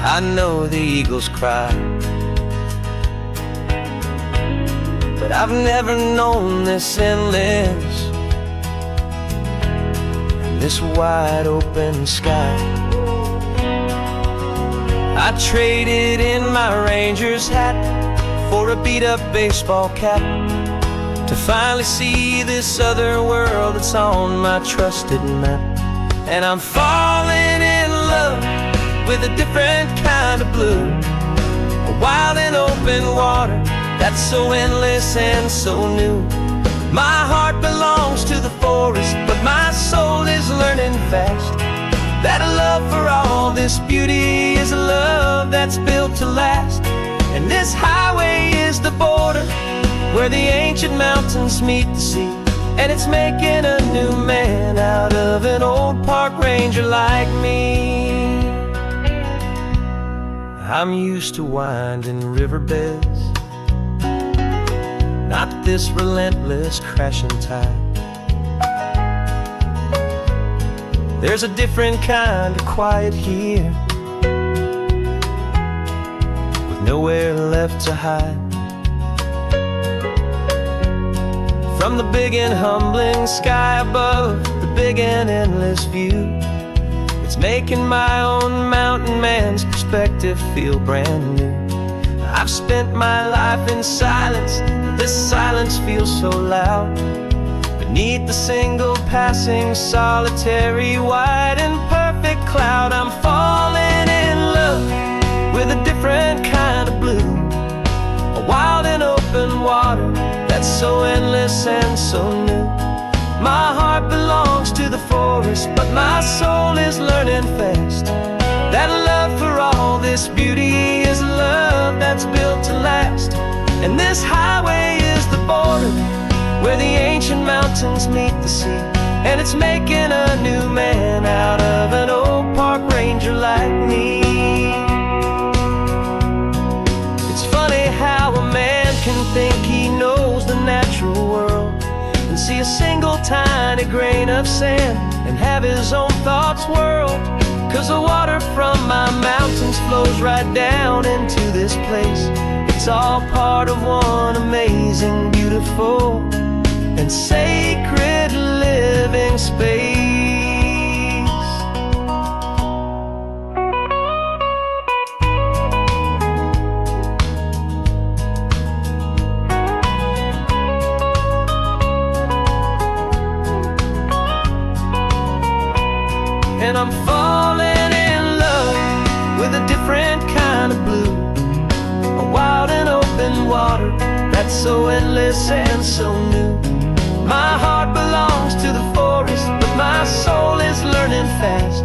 I know the eagles cry, but I've never known this endless and this wide open sky. I traded in my Ranger's hat for a beat-up baseball cap to finally see this other world that's on my trusted map. And I'm falling in love with a different kind of blue, a wild and open water that's so endless and so new. My heart belongs to the forest, but my soul is learning fast that a love for all this beauty is a love that's built to last. And this highway is the border where the ancient mountains meet the sea, and it's making a new man out of an old park ranger like me. I'm used to winding riverbeds, not this relentless crashing tide. There's a different kind of quiet here, with nowhere left to hide. From the big and humbling sky above, the big and endless view, it's making my own mountain man's perspective feel brand new. I've spent my life in silence, but this silence feels so loud. Beneath the single passing solitary white and perfect cloud, I'm falling in love with a different kind of blue, a wild and open water that's so endless and so new. My heart belongs to the forest, but my soul is learning fast that love for all this beauty is a love that's built to last. And this highway is the border where the ancient mountains meet the sea, and it's making a new man out of an old park ranger like me. It's funny how a man can think he knows the natural world and see a single tiny grain of sand and have his own thoughts whirl. 'Cause the water from my mountains flows right down into this place. It's all part of one amazing, beautiful, and sacred living space. And I'm falling in love with a different kind of blue, a wild and open water that's so endless and so new. My heart belongs to the forest, but my soul is learning fast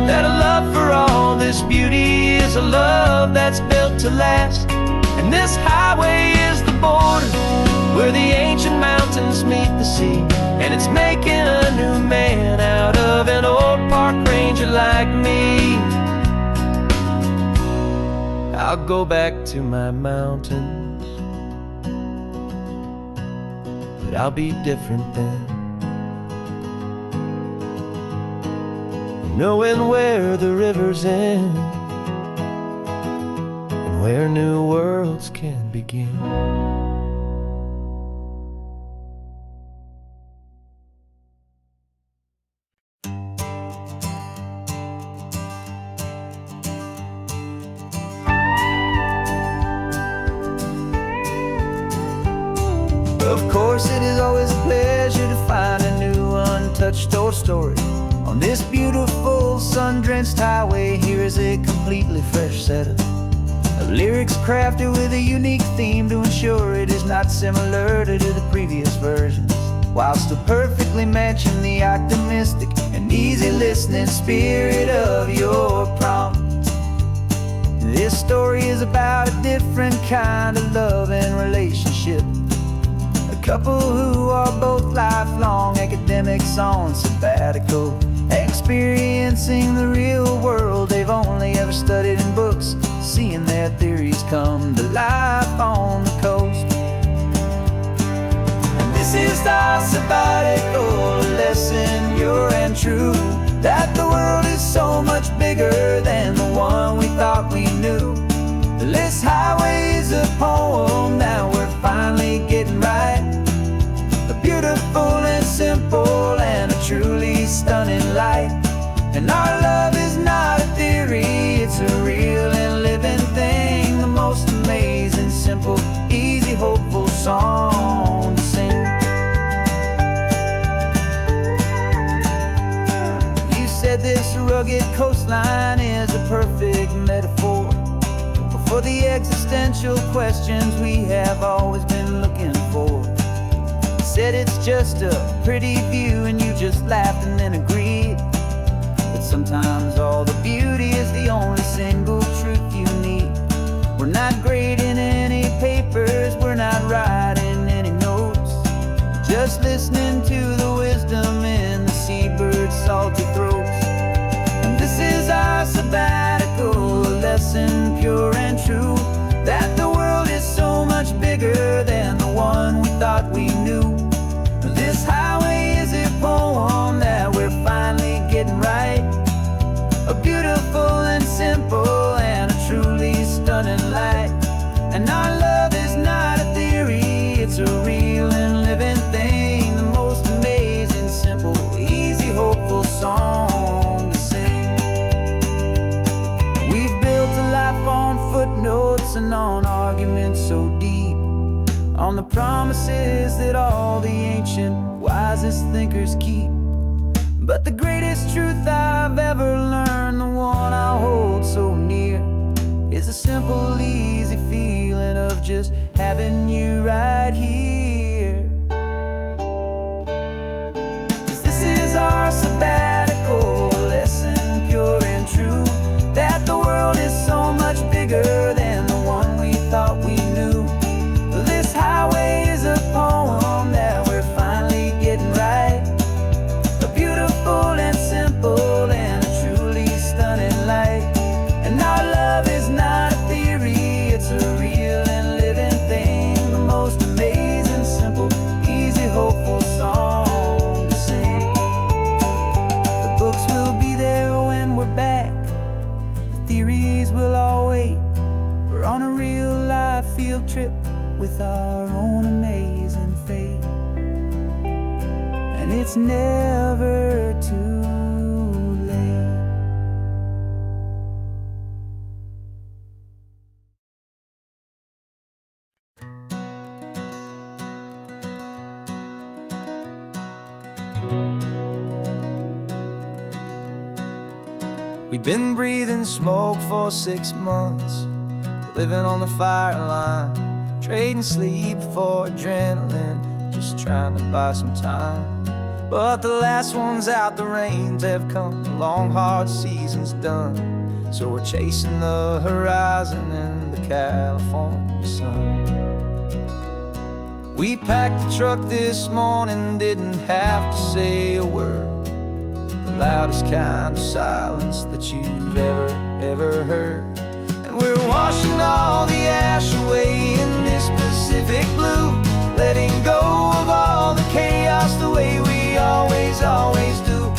that a love for all this beauty is a love that's built to last. And this highway is the border where the ancient mountains meet the sea, and go back to my mountains, but I'll be different then, knowing where the rivers end and where new worlds can begin. Of course, it is always a pleasure to find a new untouched old story. On this beautiful sun-drenched highway, here is a completely fresh set of lyrics crafted with a unique theme to ensure it is not similar to the previous versions, while still perfectly matching the optimistic and easy listening spirit of your prompt. This story is about a different kind of love and relationship. Couple who are both lifelong academics on sabbatical, experiencing the real world they've only ever studied in books, seeing their theories come to life on the coast. And this is our sabbatical lesson, pure and true, that the world is so much bigger than the one we thought we knew. This highway is a poem that we're finally getting right. Beautiful and simple and a truly stunning light. And our love is not a theory, it's a real and living thing. The most amazing, simple, easy, hopeful song to sing. You said this rugged coastline is a perfect metaphor for the existential questions we have always been looking for. Said it's just a pretty view and you just laughed and then agreed. But sometimes all the beauty is the only single truth you need. We're not grading any papers, we're not writing any notes, just listening to the wisdom in the seabird's salty throats. And this is our sabbatical lesson, pure and true, that the world is so much bigger than the one we thought we knew. This highway is a poem that we're finally getting right. A beautiful and simple and a truly stunning light. And our love is not a theory, it's a real and living thing. The most amazing, simple, easy, hopeful song to sing. We've built a life on footnotes and on arguments so deep, on the promises that all the ancient, wisest thinkers keep. But the greatest truth I've ever learned, the one I hold so near, is a simple, easy feeling of just having you right here. 'Cause this is our sabbatical lesson, pure and true, that the world is so much bigger than the one we thought we knew. This highway is a poem that we're finally getting right. A beautiful and simple and a truly stunning light. And our love is not a theory, it's a real and living thing. The most amazing, simple, easy, hopeful song to sing. The books will be there when we're back, the theories will all wait. We're on a real life field trip with our own amazing fate, and it's never too late. We've been breathing smoke for 6 months, living on the fire line, trading sleep for adrenaline, just trying to buy some time. But the last one's out, the rains have come, the long hard season's done. So we're chasing the horizon in the California sun. We packed the truck this morning, didn't have to say a word. The loudest kind of silence that you've ever heard. And we're washing all the ash away in this Pacific blue, letting go of all the chaos the way we always do.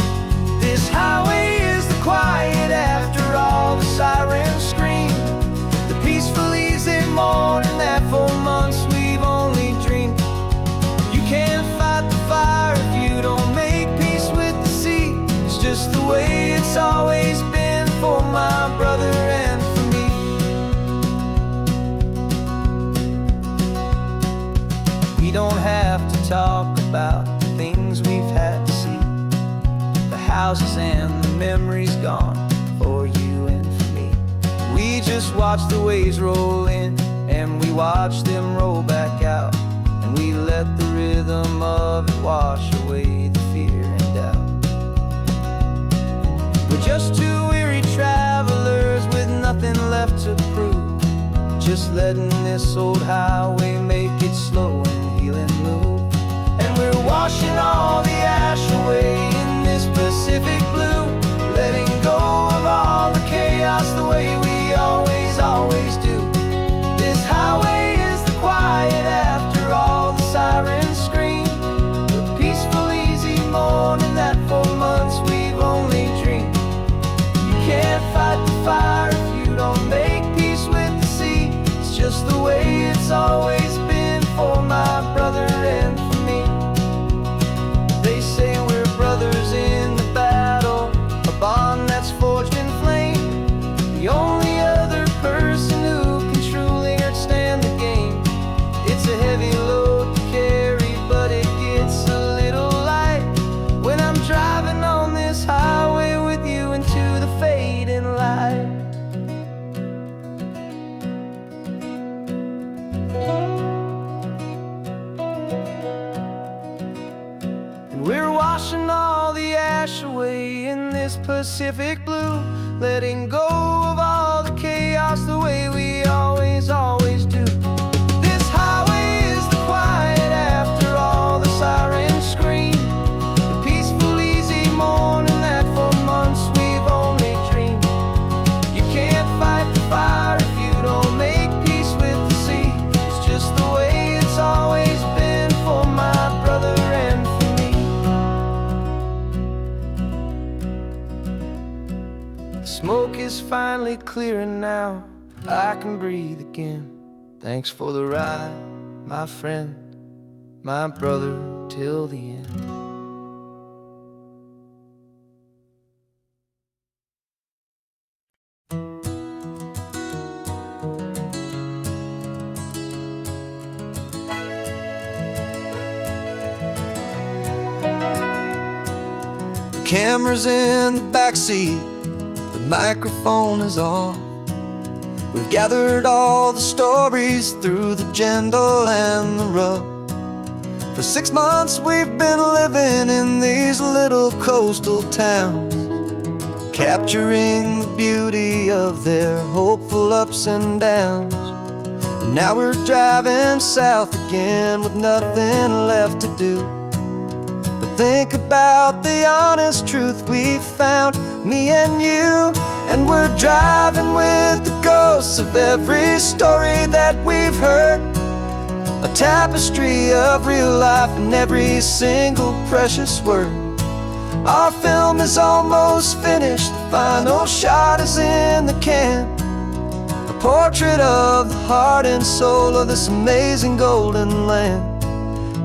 This highway is the quiet after all the sirens scream, the peaceful easy morning that for months we've only dreamed. You can't fight the fire if you don't make peace with the sea. It's just the way it's always been for my brother and for me. We don't have to talk about the things we've had to see, the houses and the memories gone for you and for me. We just watch the waves roll in and we watch them roll back out, and we let the rhythm of it wash away the fear and doubt. We're just two weary travelers with nothing left to prove, just letting this old highway make it slow and healing move. And we're washing all the ash away in this Pacific blue, letting go of all the chaos the way we always do. This highway is the quiet after all the sirens scream, the peaceful easy morning that for months we've only dreamed. You can't fight the fire if you don't make peace with the sea. It's just the way it's always been for my brother and for me. They say we're brothers in the battle, a bond that's forged in flame. The only other person who can truly understand the game. It's a heavy load to carry, but it gets a little light when I'm driving on this highway with you into the fading light. And we're washing all the ash away in this Pacific blue, letting go of all the chaos the way we always do. This highway is the quiet after all the sirens scream, the peaceful easy morning that for months we've only dreamed. You can't fight the fire if you don't make peace with the sea. It's just the way it's always been for my brother and for me. The smoke is finally clearing now, I can breathe again. Thanks for the ride, my friend, my brother, till the end. The camera's in the backseat, the microphone is on. We've gathered all the stories through the gentle and the rough. For 6 months we've been living in these little coastal towns, capturing the beauty of their hopeful ups and downs. And now we're driving south again with nothing left to do but think about the honest truth we found, me and you. And we're driving with the ghosts of every story that we've heard, a tapestry of real life in every single precious word. Our film is almost finished, the final shot is in the can, a portrait of the heart and soul of this amazing golden land.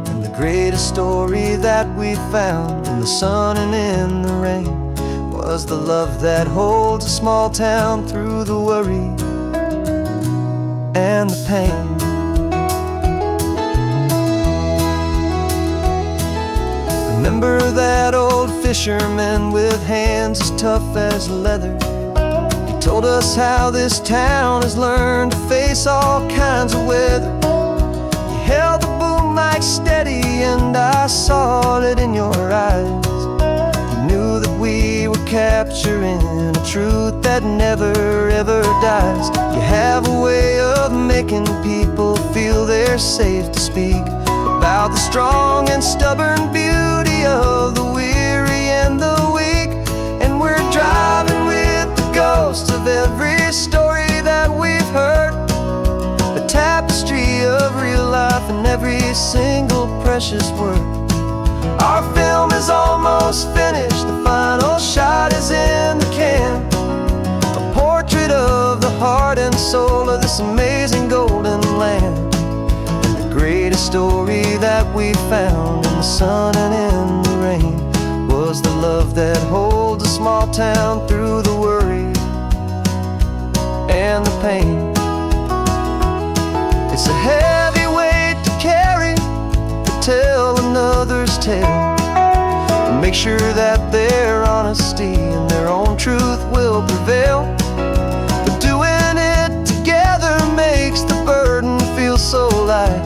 And the greatest story that we found in the sun and in the rain was the love that holds a small town through the worry and the pain. Remember that old fisherman with hands as tough as leather? He told us how this town has learned to face all kinds of weather. You held the boom mic steady and I saw it in your eyes. Knew that we were capturing a truth that never ever dies. You have a way of making people feel they're safe to speak about the strong and stubborn beauty of the weary and the weak. And we're driving with the ghosts of every story that we life and every single precious word. Our film is almost finished, the final shot is in the can. A portrait of the heart and soul of this amazing golden land. And the greatest story that we found in the sun and in the rain was the love that holds a small town through the worry and the pain. It's a heavy weight to carry, to tell another's tale, and make sure that their honesty and their own truth will prevail. But doing it together makes the burden feel so light.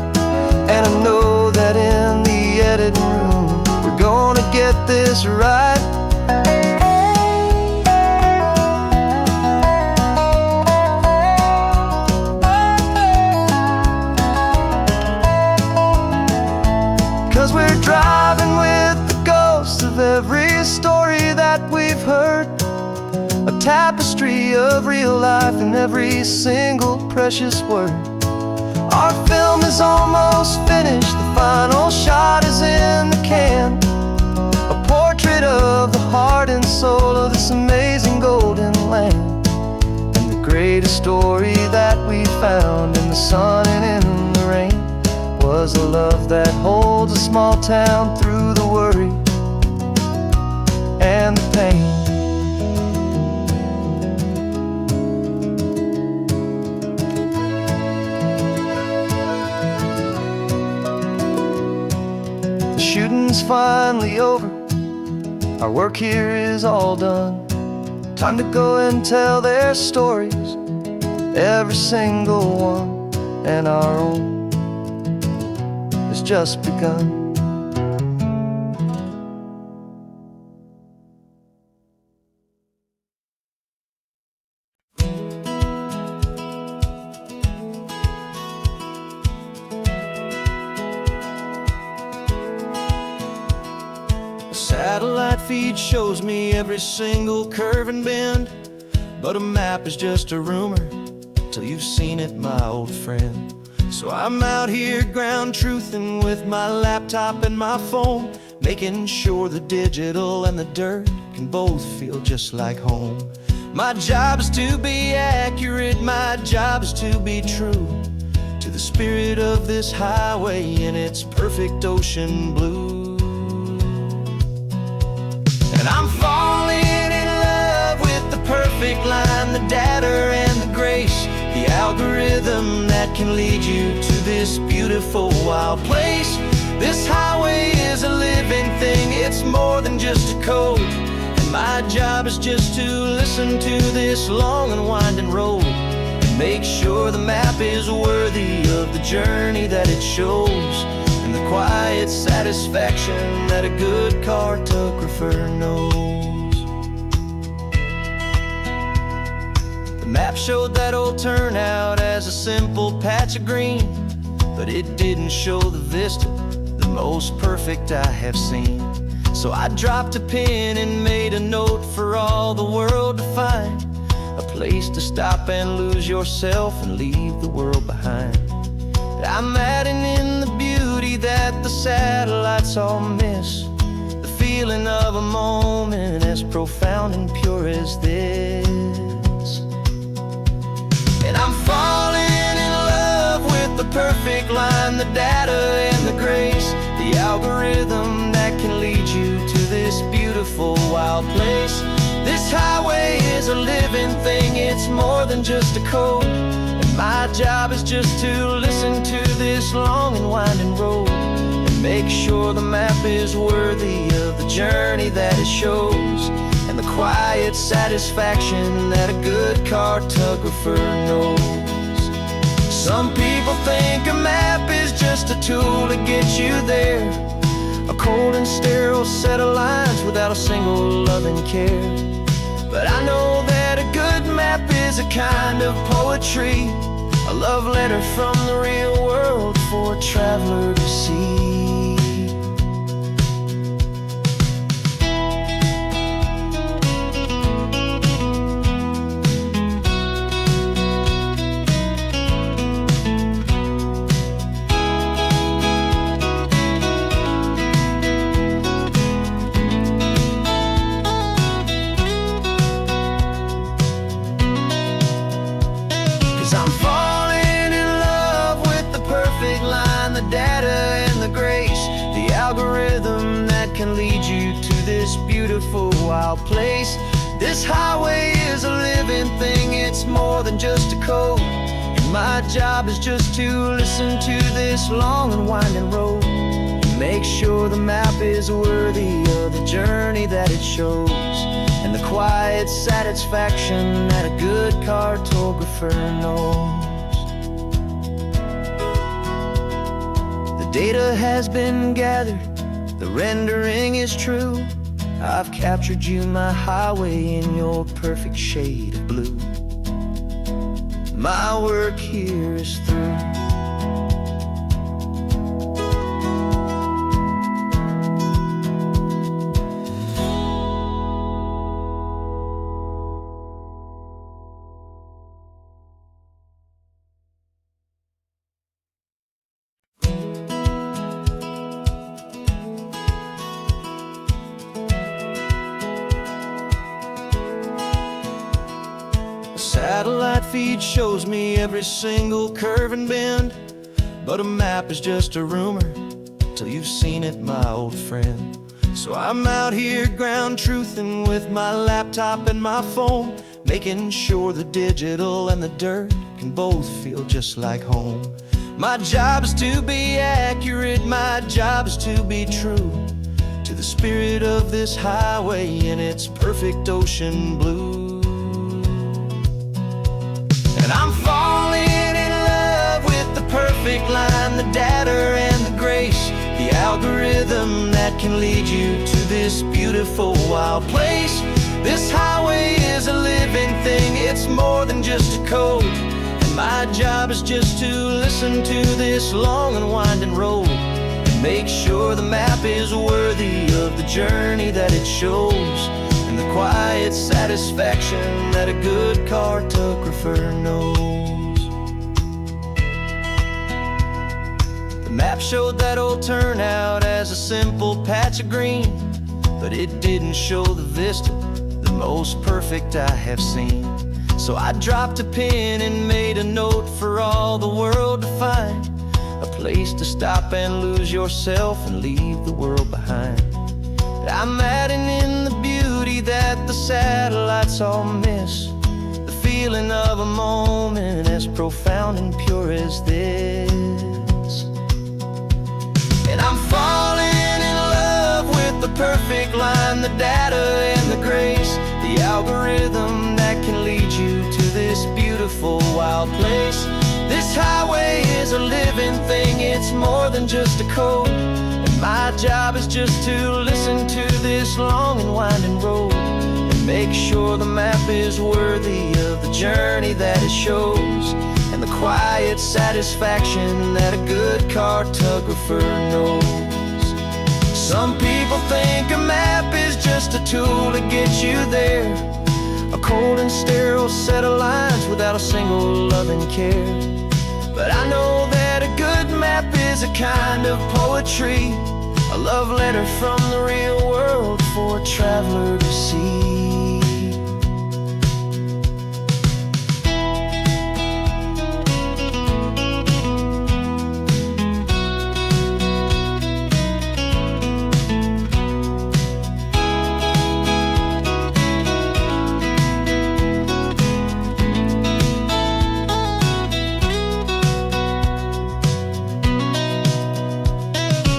And I know that in the editing room we're gonna get this right. 'Cause we're driving with the ghosts of every story that we've heard, a tapestry of real life in every single precious word. Our film is almost finished, the final shot is in the can. A portrait of the heart and soul of this amazing golden land. And the greatest story that we found in the sun and in the rain was a love that holds a small town through the worry and the pain. The shooting's finally over, our work here is all done. Time to go and tell their stories, every single one, and our own has just begun. A satellite feed shows me every single curve and bend, but a map is just a rumor till you've seen it, my old friend. So I'm out here ground truthing with my laptop and my phone, making sure the digital and the dirt can both feel just like home. My job is to be accurate, my job is to be true to the spirit of this highway in its perfect ocean blue. And I'm falling in love with the perfect line, the data and the grace, the algorithm that can lead you to this beautiful wild place. This highway is a living thing, it's more than just a code. And my job is just to listen to this long and winding road and make sure the map is worthy of the journey that it shows, and the quiet satisfaction that a good cartographer knows. The map showed that old turnout as a simple patch of green, but it didn't show the vista, the most perfect I have seen. So I dropped a pin and made a note for all the world to find, a place to stop and lose yourself and leave the world behind. I'm adding in the beauty that the satellites all miss, the feeling of a moment as profound and pure as this. And I'm falling in love with the perfect line, the data and the grace, the algorithm that can lead you to this beautiful wild place. This highway is a living thing, it's more than just a code. And my job is just to listen to this long and winding road and make sure the map is worthy of the journey that it shows, and the quiet satisfaction that a good cartographer knows. Some people think a map is just a tool to get you there, a cold and sterile set of lines without a single loving care. But I know that a good map is a kind of poetry, a love letter from the real world for a traveler to see. this beautiful wild place. This highway is a living thing, it's more than just a code. And my job is just to listen to this long and winding road, and make sure the map is worthy of the journey that it shows, and the quiet satisfaction that a good cartographer knows. The data has been gathered, the rendering is true. I've captured you, my highway, in your perfect shade of blue. My work here is through. Satellite feed shows me every single curve and bend, but a map is just a rumor till you've seen it, my old friend. So I'm out here ground truthing with my laptop and my phone, making sure the digital and the dirt can both feel just like home. My job is to be accurate, my job is to be true to the spirit of this highway in its perfect ocean blue. And I'm falling in love with the perfect line, the data and the grace, the algorithm that can lead you to this beautiful wild place. This highway is a living thing, it's more than just a code. And my job is just to listen to this long and winding road, and make sure the map is worthy of the journey that it shows, and the quiet satisfaction that a good cartographer knows. The map showed that old turnout as a simple patch of green, but it didn't show the vista, the most perfect I have seen. So I dropped a pin and made a note for all the world to find, a place to stop and lose yourself and leave the world behind. I'm adding in the beauty that the satellites all miss, the feeling of a moment as profound and pure as this. And I'm falling in love with the perfect line, the data and the grace, the algorithm that can lead you to this beautiful wild place. This highway is a living thing, it's more than just a code. My job is just to listen to this long and winding road, and make sure the map is worthy of the journey that it shows, and the quiet satisfaction that a good cartographer knows. Some people think a map is just a tool to get you there, a cold and sterile set of lines without a single loving care. But I know that a good map is a kind of poetry, a love letter from the real world for a traveler to see.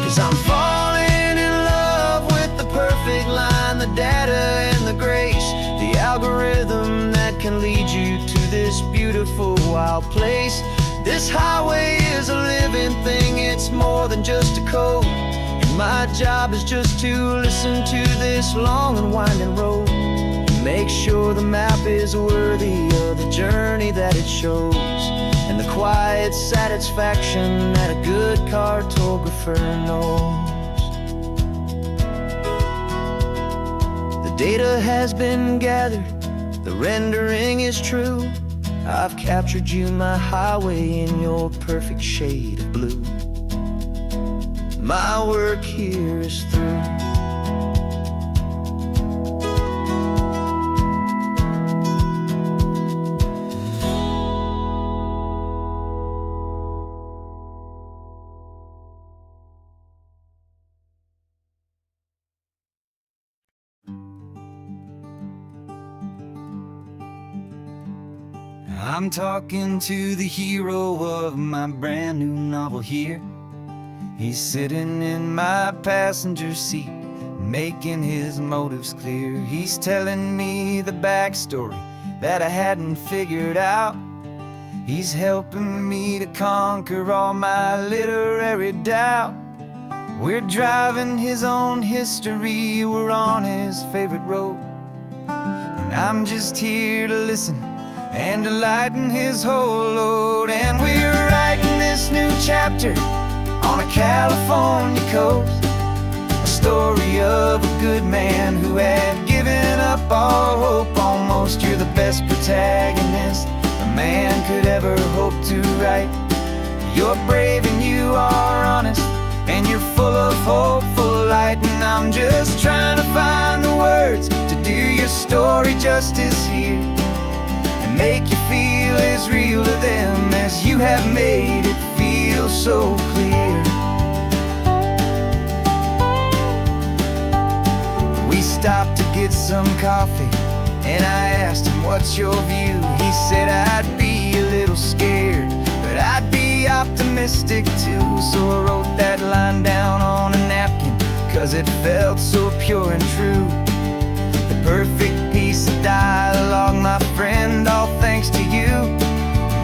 'Cause I'm falling in love with the perfect line, the data and the grace, the algorithm that can lead you to this beautiful wild place. This highway is a living thing, it's more than just a code. And my job is just to listen to this long and winding road, and make sure the map is worthy of the journey that it shows, and the quiet satisfaction that a good cartographer knows. The data has been gathered, the rendering is true. I've captured you, my highway, in your perfect shade of blue. My work here is through. I'm talking to the hero of my brand new novel here. He's sitting in my passenger seat, making his motives clear. He's telling me the backstory that I hadn't figured out. He's helping me to conquer all my literary doubt. We're driving his own history, we're on his favorite road, and I'm just here to listen and to lighten his whole load. And we're writing this new chapter on a California coast, a story of a good man who had given up all hope almost. You're the best protagonist a man could ever hope to write. You're brave and you are honest, and you're full of hopeful light. And I'm just trying to find the words to do your story justice here, and make you feel as real to them as you have made it feel so clear. We stopped to get some coffee, and I asked him, what's your view? He said, I'd be a little scared, but I'd be optimistic too. So I wrote that line down on a napkin, 'cause it felt so pure and true. The perfect piece of dialogue, my friend, all thanks to you.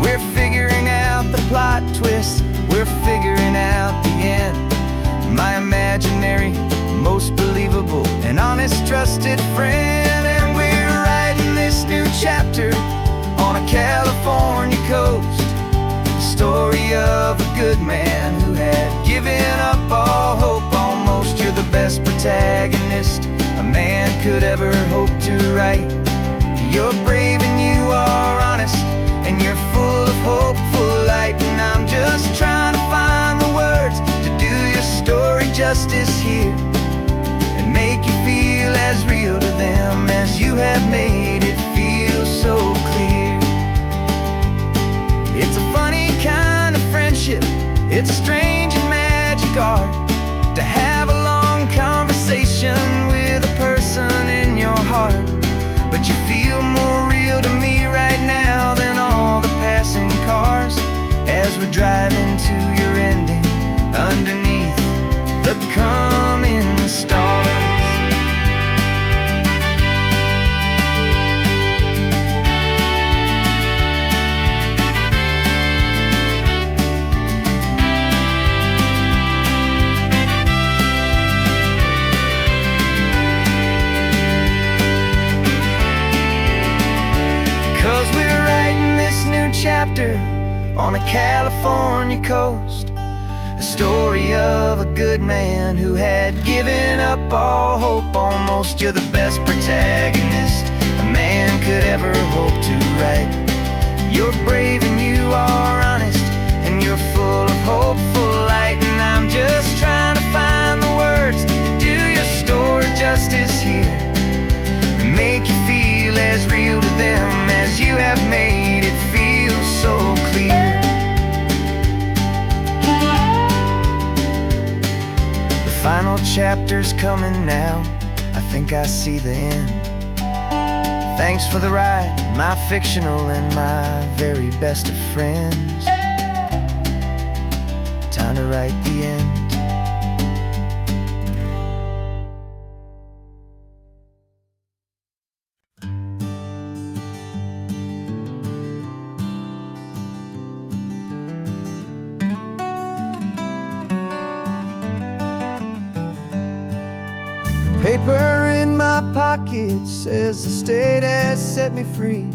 We're figuring out the plot twist, we're figuring out the end. My imaginary, most believable and honest trusted friend. And we're writing this new chapter on a California coast, the story of a good man who had given up all hope almost. You're the best protagonist a man could ever hope to write. You're brave and you are honest, and you're full of hopeful light. And I'm just trying to find the words to do your story justice here, and make you feel as real to them as you have made it feel so clear. It's a funny kind of friendship, it's strange and magic art to have a long conversation with a person in your heart. But you feel more real to me right now than all the passing cars, as we're driving to your ending underneath the coming stars. Chapter on a California coast, a story of a good man who had given up all hope almost. You're the best protagonist a man could ever hope to write. You're brave and you are honest, and you're full of hopeful light. And I'm just trying to find the words to do your story justice here, and make you feel as real to them as you have made it feel so clear. The final chapter's coming now, I think I see the end. Thanks for the ride, my fictional and my very best of friends. Time to write the end. Paper in my pocket says the state has set me free,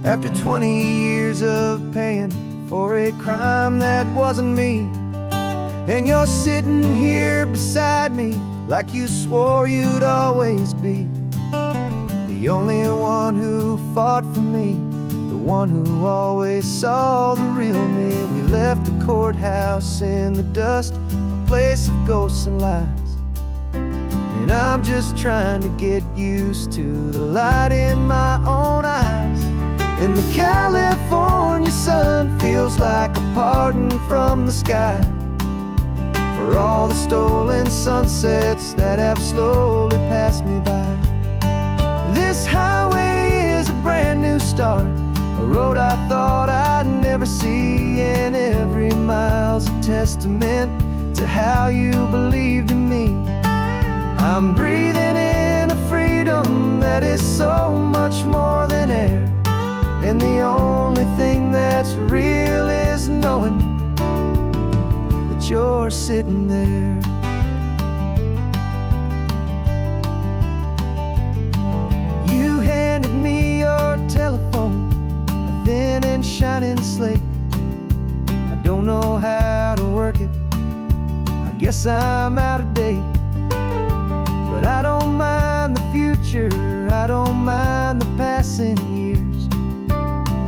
after 20 years of paying for a crime that wasn't me. And you're sitting here beside me like you swore you'd always be, the only one who fought for me, the one who always saw the real me. We left the courthouse in the dust, a place of ghosts and lies. And I'm just trying to get used to the light in my own eyes. And the California sun feels like a pardon from the sky for all the stolen sunsets that have slowly passed me by. This highway is a brand new start, a road I thought I'd never see, and every mile's a testament to how you believed in me. I'm breathing in a freedom that is so much more than air, and the only thing that's real is knowing that you're sitting there. You handed me your telephone, a thin and shining slate. I don't know how to work it, I guess I'm out of date. But I don't mind the future, I don't mind the passing years,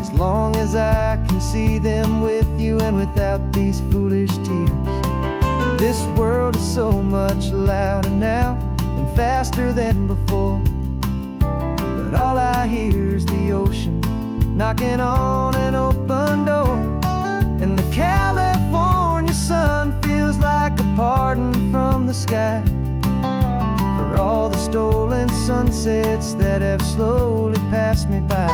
as long as I can see them with you and without these foolish tears. This world is so much louder now and faster than before, but all I hear is the ocean knocking on an open door. And the California sun feels like a pardon from the sky for all the stolen sunsets that have slowly passed me by.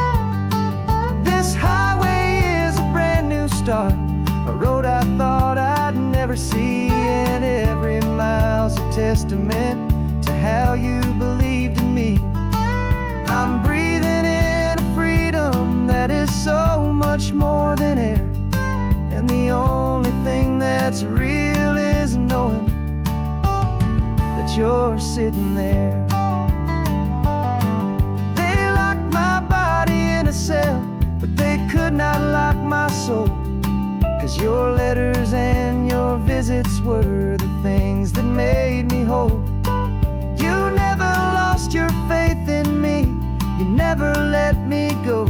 This highway is a brand new start, a road I thought I'd never see, and every mile's a testament to how you believed in me. I'm breathing in a freedom that is so much more than air, and the only thing that's real is knowing that you're sitting there. They locked my body in a cell, but they could not lock my soul, 'cause your letters and your visits were the things that made me whole. You never lost your faith in me, you never let me go.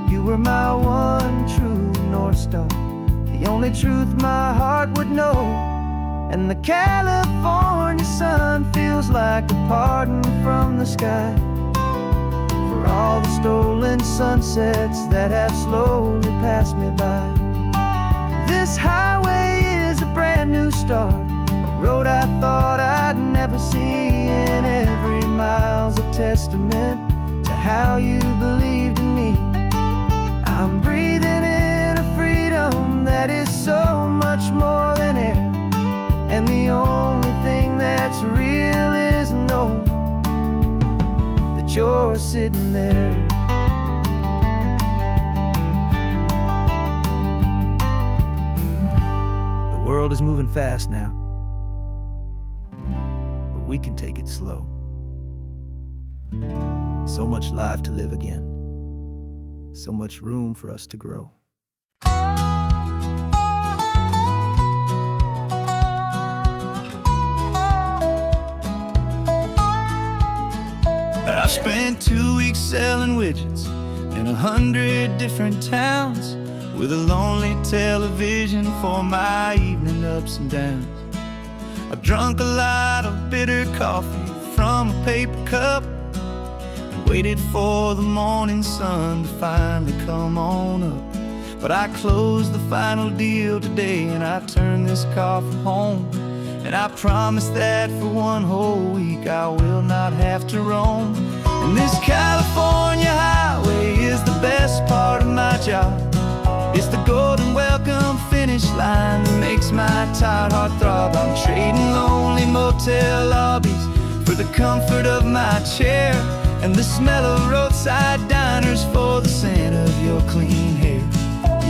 You were my one true North Star, the only truth my heart would know. And the California sun feels like a pardon from the sky for all the stolen sunsets that have slowly passed me by. This highway is a brand new start, a road I thought I'd never see, and every mile's a testament to how you believed in me. I'm breathing in a freedom that is so much more than air, and the only thing that's real is knowing that you're sitting there. The world is moving fast now, but we can take it slow. So much life to live again, so much room for us to grow. I spent 2 weeks selling widgets in 100 different towns, with a lonely television for my evening ups and downs. I've drunk a lot of bitter coffee from a paper cup, and waited for the morning sun to finally come on up. But I closed the final deal today, and I turned this car for home. And I promise that for one whole week I will not have to roam. And this California highway is the best part of my job. It's the golden welcome finish line that makes my tired heart throb. I'm trading lonely motel lobbies for the comfort of my chair, and the smell of roadside diners for the scent of your clean hair.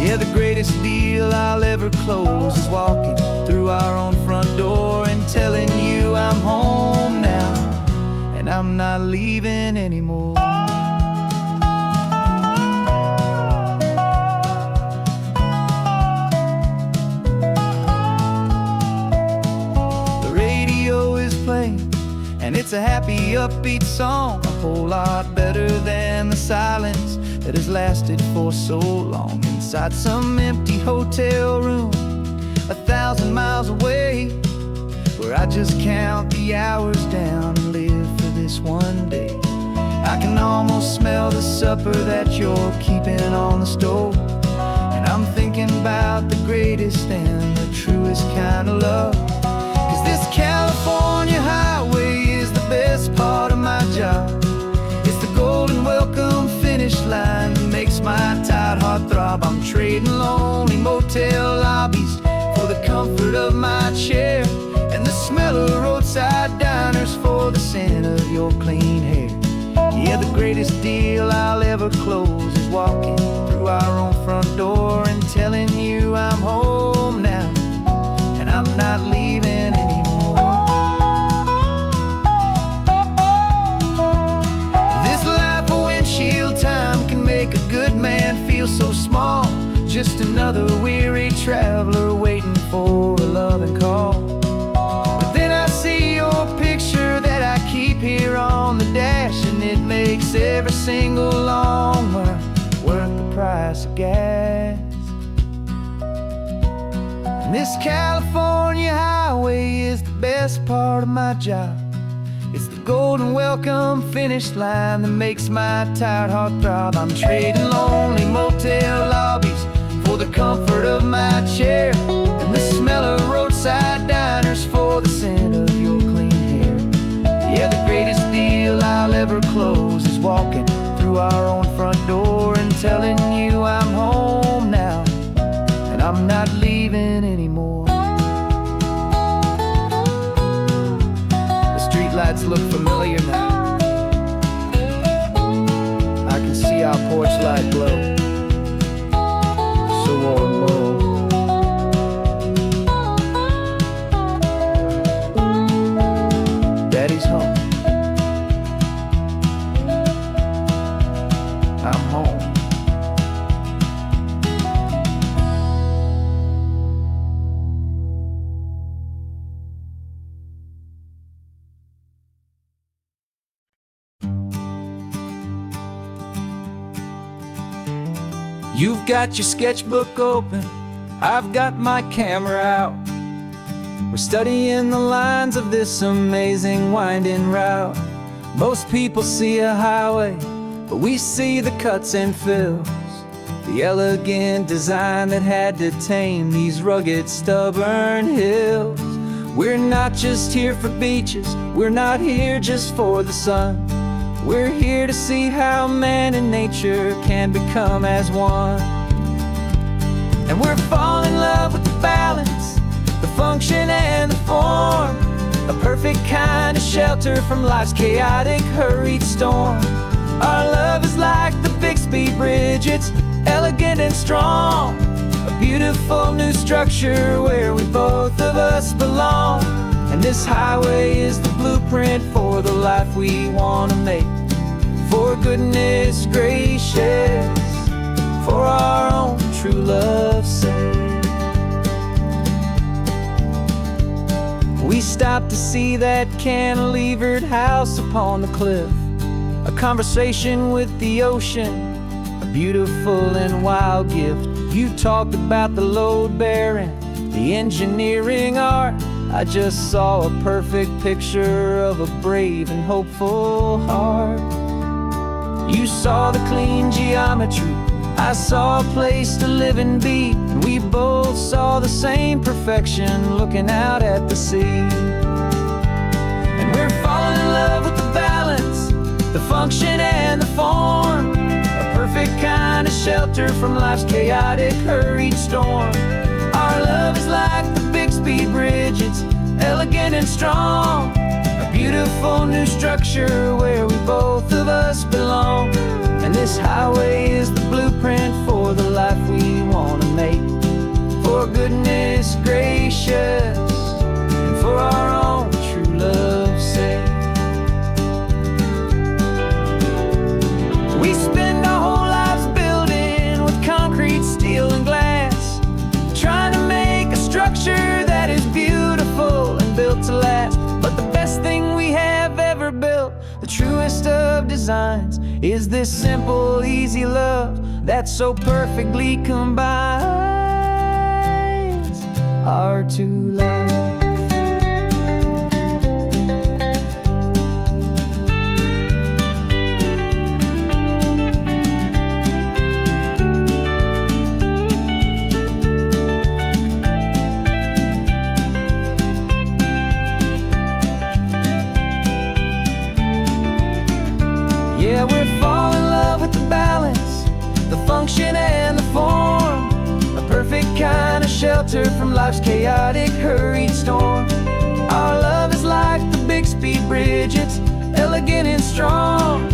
Yeah, the greatest deal I'll ever close is walking through our own front door and telling you I'm home now, and I'm not leaving anymore. The radio is playing, and it's a happy, upbeat song, a whole lot better than the silence that has lasted for so long inside some empty hotel room 1,000 miles away, where I just count the hours down and live for this one day. I can almost smell the supper that you're keeping on the stove, and I'm thinking about the greatest and the truest kind of love. 'Cause this California highway is the best part of my job. It's the golden welcome finish line that makes my tired trading lonely motel lobbies for the comfort of my chair, and the smell of roadside diners for the scent of your clean hair. Yeah, the greatest deal I'll ever close is walking through our own front door and telling you I'm home now, and I'm not leaving anymore. This life of windshield time can make a good man feel so small, just another weary traveler waiting for a loving call. But then I see your picture that I keep here on the dash, and it makes every single long mile worth the price of gas. And this California highway is the best part of my job. It's the golden welcome finish line that makes my tired heart throb. I'm trading lonely motel lobbies for the comfort of my chair, and the smell of roadside diners for the scent of your clean hair. Yeah, the greatest deal I'll ever close is walking through our own front door and telling you I'm home now, and I'm not leaving anymore. The streetlights look familiar now. I can see our porch light glow, so warm, low. Daddy's home. I'm home. You've got your sketchbook open, I've got my camera out. We're studying the lines of this amazing winding route. Most people see a highway, but we see the cuts and fills, the elegant design that had to tame these rugged, stubborn hills. We're not just here for beaches, we're not here just for the sun. We're here to see how man and nature can become as one. And we're falling in love with the balance, the function and the form, a perfect kind of shelter from life's chaotic, hurried storm. Our love is like the Bixby Bridge, it's elegant and strong, a beautiful new structure where we both of us belong. And this highway is the blueprint for the life we want to make. For goodness gracious, for our own true love's sake. We stopped to see that cantilevered house upon the cliff, a conversation with the ocean, a beautiful and wild gift. You talked about the load bearing, the engineering art. I just saw a perfect picture of a brave and hopeful heart. You saw the clean geometry, I saw a place to live and be, and we both saw the same perfection looking out at the sea. And we're falling in love with the balance, the function and the form, a perfect kind of shelter from life's chaotic, hurried storm. Our love is like the Bixby Bridge, it's elegant and strong, a beautiful new structure where we both of us belong. And this highway is the blueprint for the life we want to make. For goodness gracious, and for our own true love's sake. We spend our whole lives building with concrete, steel and glass, trying to make a structure that is beautiful and built to last. But the best thing we have ever built, the truest of designs, is this simple, easy love that so perfectly combines our two lives. Yeah, we're falling in love with the balance, the function and the form, kind of shelter from life's chaotic, hurried storm. Our love is like the Bixby Bridge, it's elegant and strong.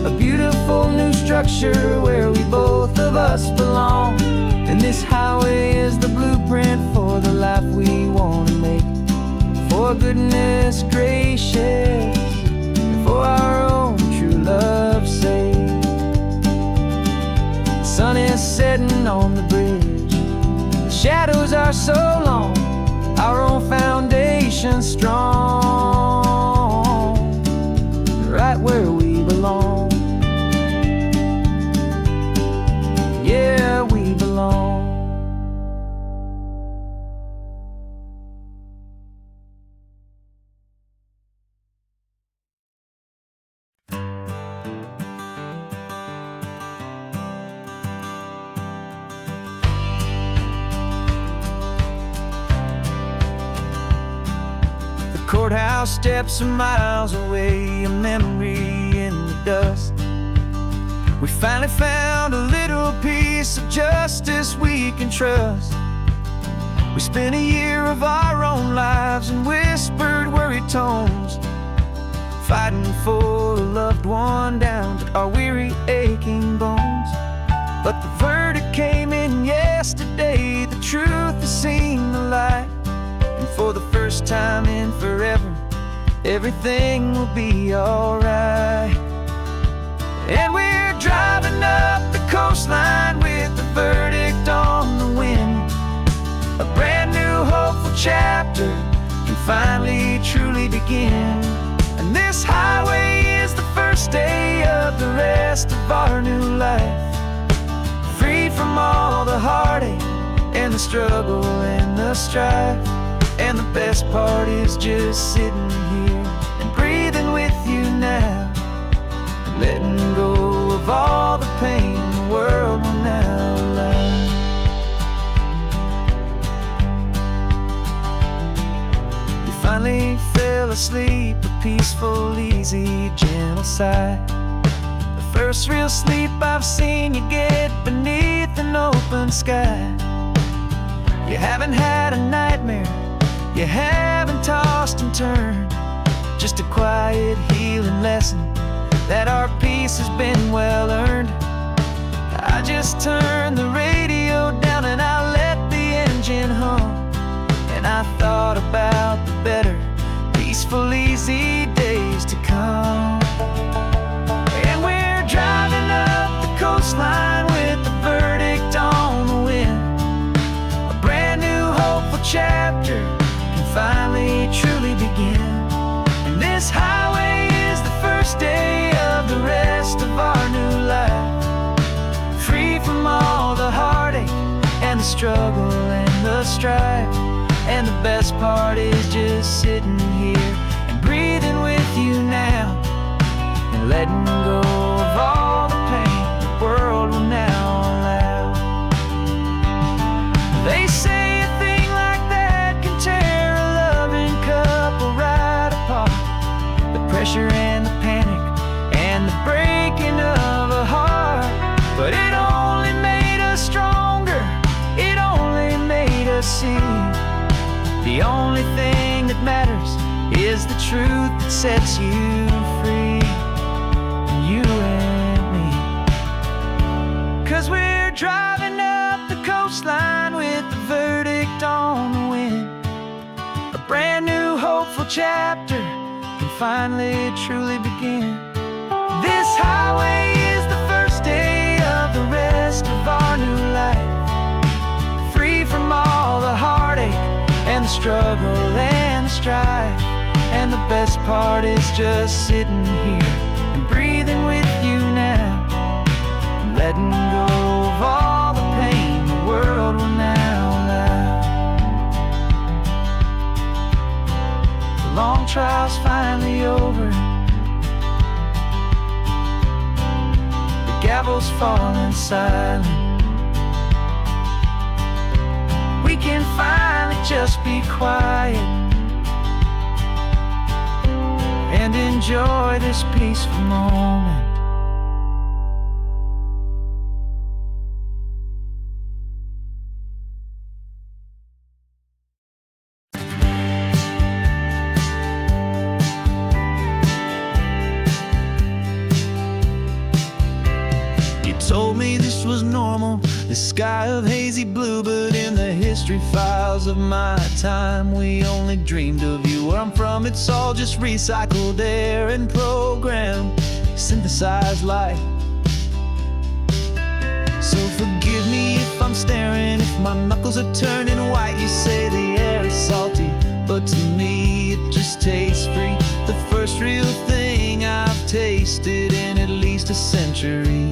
A beautiful new structure where we both of us belong. And this highway is the blueprint for the life we want to make. For goodness gracious, for our own true love's sake. The sun is setting on the bridge, the shadows are so long, our own foundation strong, right where we belong. Yeah, we belong. Courthouse steps are miles away, a memory in the dust. We finally found a little piece of justice we can trust. We spent a year of our own lives in whispered, worried tones, fighting for a loved one down to our weary, aching bones. But the verdict came in yesterday, the truth has seen the light. And for the first time in forever, everything will be alright. And we're driving up the coastline with the verdict on the wind. A brand new hopeful chapter can finally truly begin. And this highway is the first day of the rest of our new life. Freed from all the heartache and the struggle and the strife. And the best part is just sitting here and breathing with you now, and letting go of all the pain the world will now allow. You finally fell asleep, a peaceful, easy, gentle sigh. The first real sleep I've seen you get beneath an open sky. You haven't had a nightmare, you haven't tossed and turned, just a quiet healing lesson that our peace has been well earned. I just turned the radio down and I let the engine hum, and I thought about the better, peaceful, easy days to come. And we're driving up the coastline with the verdict on the wind. A brand new hopeful chapter finally truly begin. And this highway is the first day of the rest of our new life. Free from all the heartache and the struggle and the strife. And the best part is just sitting here and breathing with you now, and letting go of all the pain the world will now allow. They say a thing like that can tear the pressure and the panic and the breaking of a heart. But it only made us stronger, it only made us see the only thing that matters is the truth that sets you free, you and me. 'Cause we're driving up the coastline with the verdict on the wind. A brand new hopeful chapter can finally truly begin. This highway is the first day of the rest of our new life. Free from all the heartache and the struggle and the strife. And the best part is just sitting here and breathing with you now, and letting go of all the pain the world will now allow. The long trial's finally over, the gavel's falling silent. We can finally just be quiet and enjoy this peaceful moment. just was normal. The sky of hazy blue, but in the history files of my time, we only dreamed of you. Where I'm from, it's all just recycled air and programmed, synthesized light. So forgive me if I'm staring, if my knuckles are turning white. You say the air is salty, but to me it just tastes free. The first real thing I've tasted in at least a century.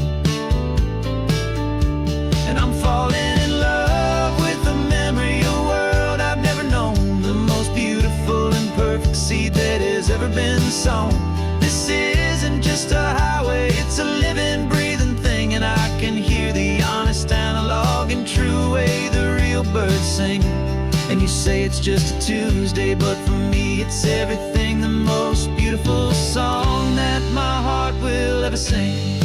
And I'm falling in love with the memory of a world I've never known, the most beautiful and perfect seed that has ever been sown. This isn't just a highway, it's a living, breathing thing, and I can hear the honest analog and true way the real birds sing. And you say it's just a Tuesday, but for me it's everything, the most beautiful song that my heart will ever sing.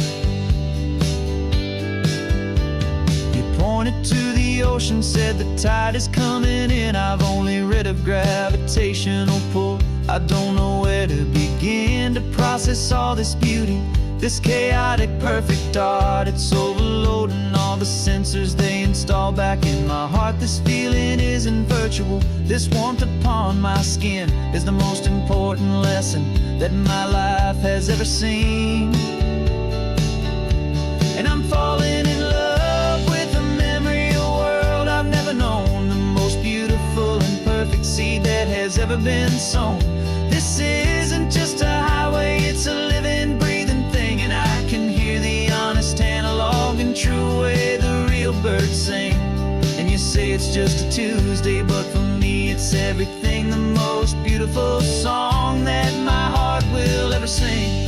You pointed to the ocean, said the tide is coming in. I've only read of gravitational pull. I don't know where to begin to process all this beauty, this chaotic perfect art. It's overloading all the sensors they install back in my heart. This feeling isn't virtual, this warmth upon my skin is the most important lesson that my life has ever seen. And I'm falling in love with the memory of a world I've never known, the most beautiful and perfect seed that has ever been sown. This isn't just a highway, it's a living, breathing thing, and I can hear the honest analog and true way the real birds sing. And you say it's just a Tuesday, but for me it's everything, the most beautiful song that my heart will ever sing.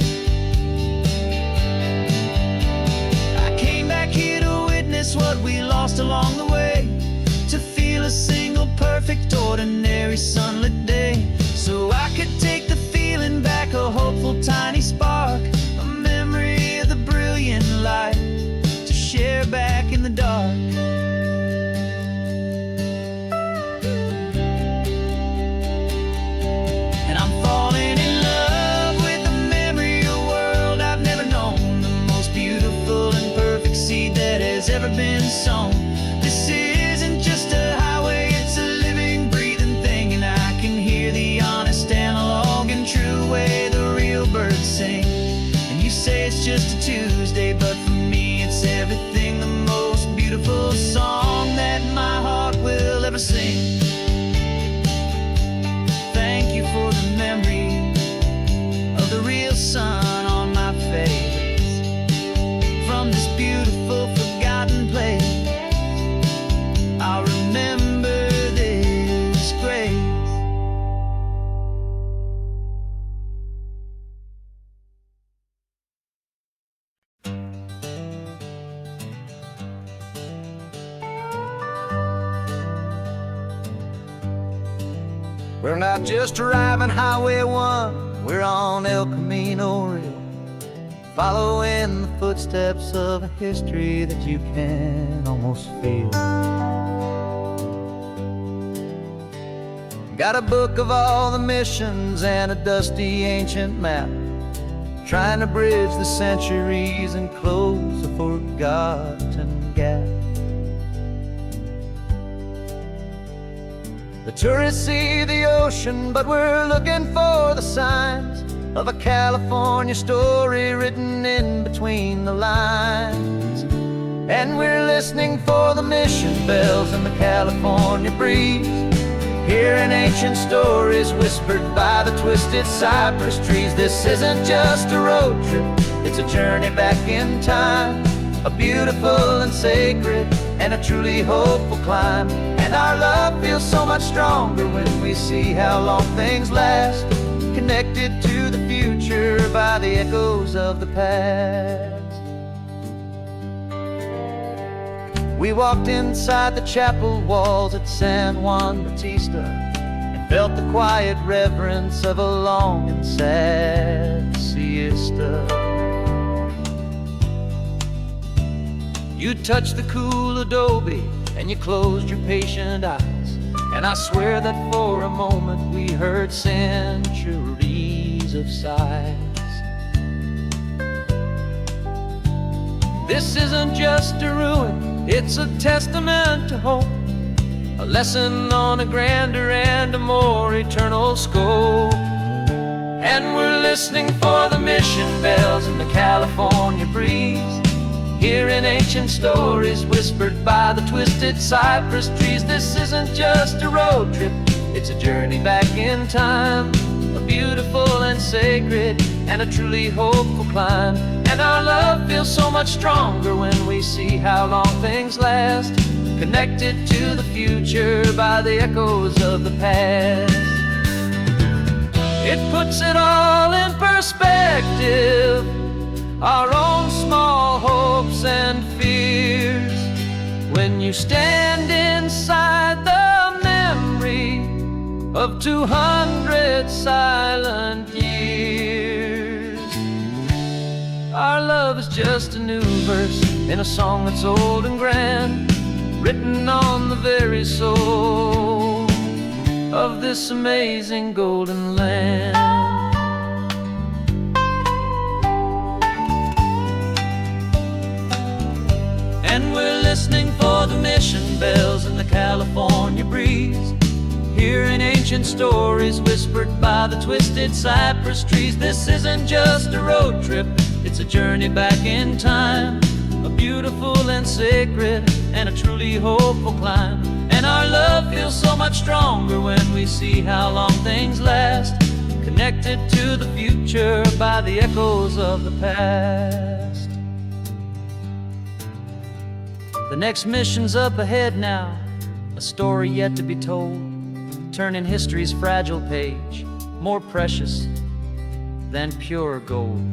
I came back here to witness what we lost along the way, to feel a single perfect ordinary sunlit day, so I could take the feeling back, a hopeful tiny spark, a memory of the brilliant light to share back in the dark. And I'm falling in love with the memory of a world I've never known, the most beautiful and perfect seed that has ever been sown. This isn't just a highway, it's a living, breathing thing, and I can hear the honest analog and true way the real birds sing. And you say it's just a Tuesday, but for me it's everything, the most beautiful song that my heart will ever sing. Thank you for the memory of the real sun on my face, from this beautiful forgotten place I'll remember this grace. We're not just driving Highway 1, we're on El Camino Real, following the footsteps of a history that you can almost feel. Got a book of all the missions and a dusty ancient map, trying to bridge the centuries and close a forgotten gap. The tourists see the ocean, but we're looking for the signs of a California story written in between the lines. And we're listening for the mission bells in the California breeze, hearing ancient stories whispered by the twisted cypress trees. This isn't just a road trip, it's a journey back in time, a beautiful and sacred and a truly hopeful climb. And our love feels so much stronger when we see how long things last, connected to the future by the echoes of the past. We walked inside the chapel walls at San Juan Bautista and felt the quiet reverence of a long and sad siesta. You touched the cool adobe and you closed your patient eyes, and I swear that for a moment we heard centuries of sighs. This isn't just a ruin, it's a testament to hope, a lesson on a grander and a more eternal scope. And we're listening for the mission bells in the California breeze, hearing ancient stories whispered by the twisted cypress trees. This isn't just a road trip, it's a journey back in time, a beautiful and sacred and a truly hopeful climb. And our love feels so much stronger when we see how long things last, connected to the future by the echoes of the past. It puts it all in perspective, our own small hopes and fears, when you stand inside the memory of 200 silent years. Our love is just a new verse in a song that's old and grand, written on the very soul of this amazing golden land. And we're listening for the mission bells in the California breeze, hearing ancient stories whispered by the twisted cypress trees. This isn't just a road trip, it's a journey back in time, a beautiful and sacred and a truly hopeful climb. And our love feels so much stronger when we see how long things last, connected to the future by the echoes of the past. The next mission's up ahead now, a story yet to be told, turning history's fragile page more precious than pure gold.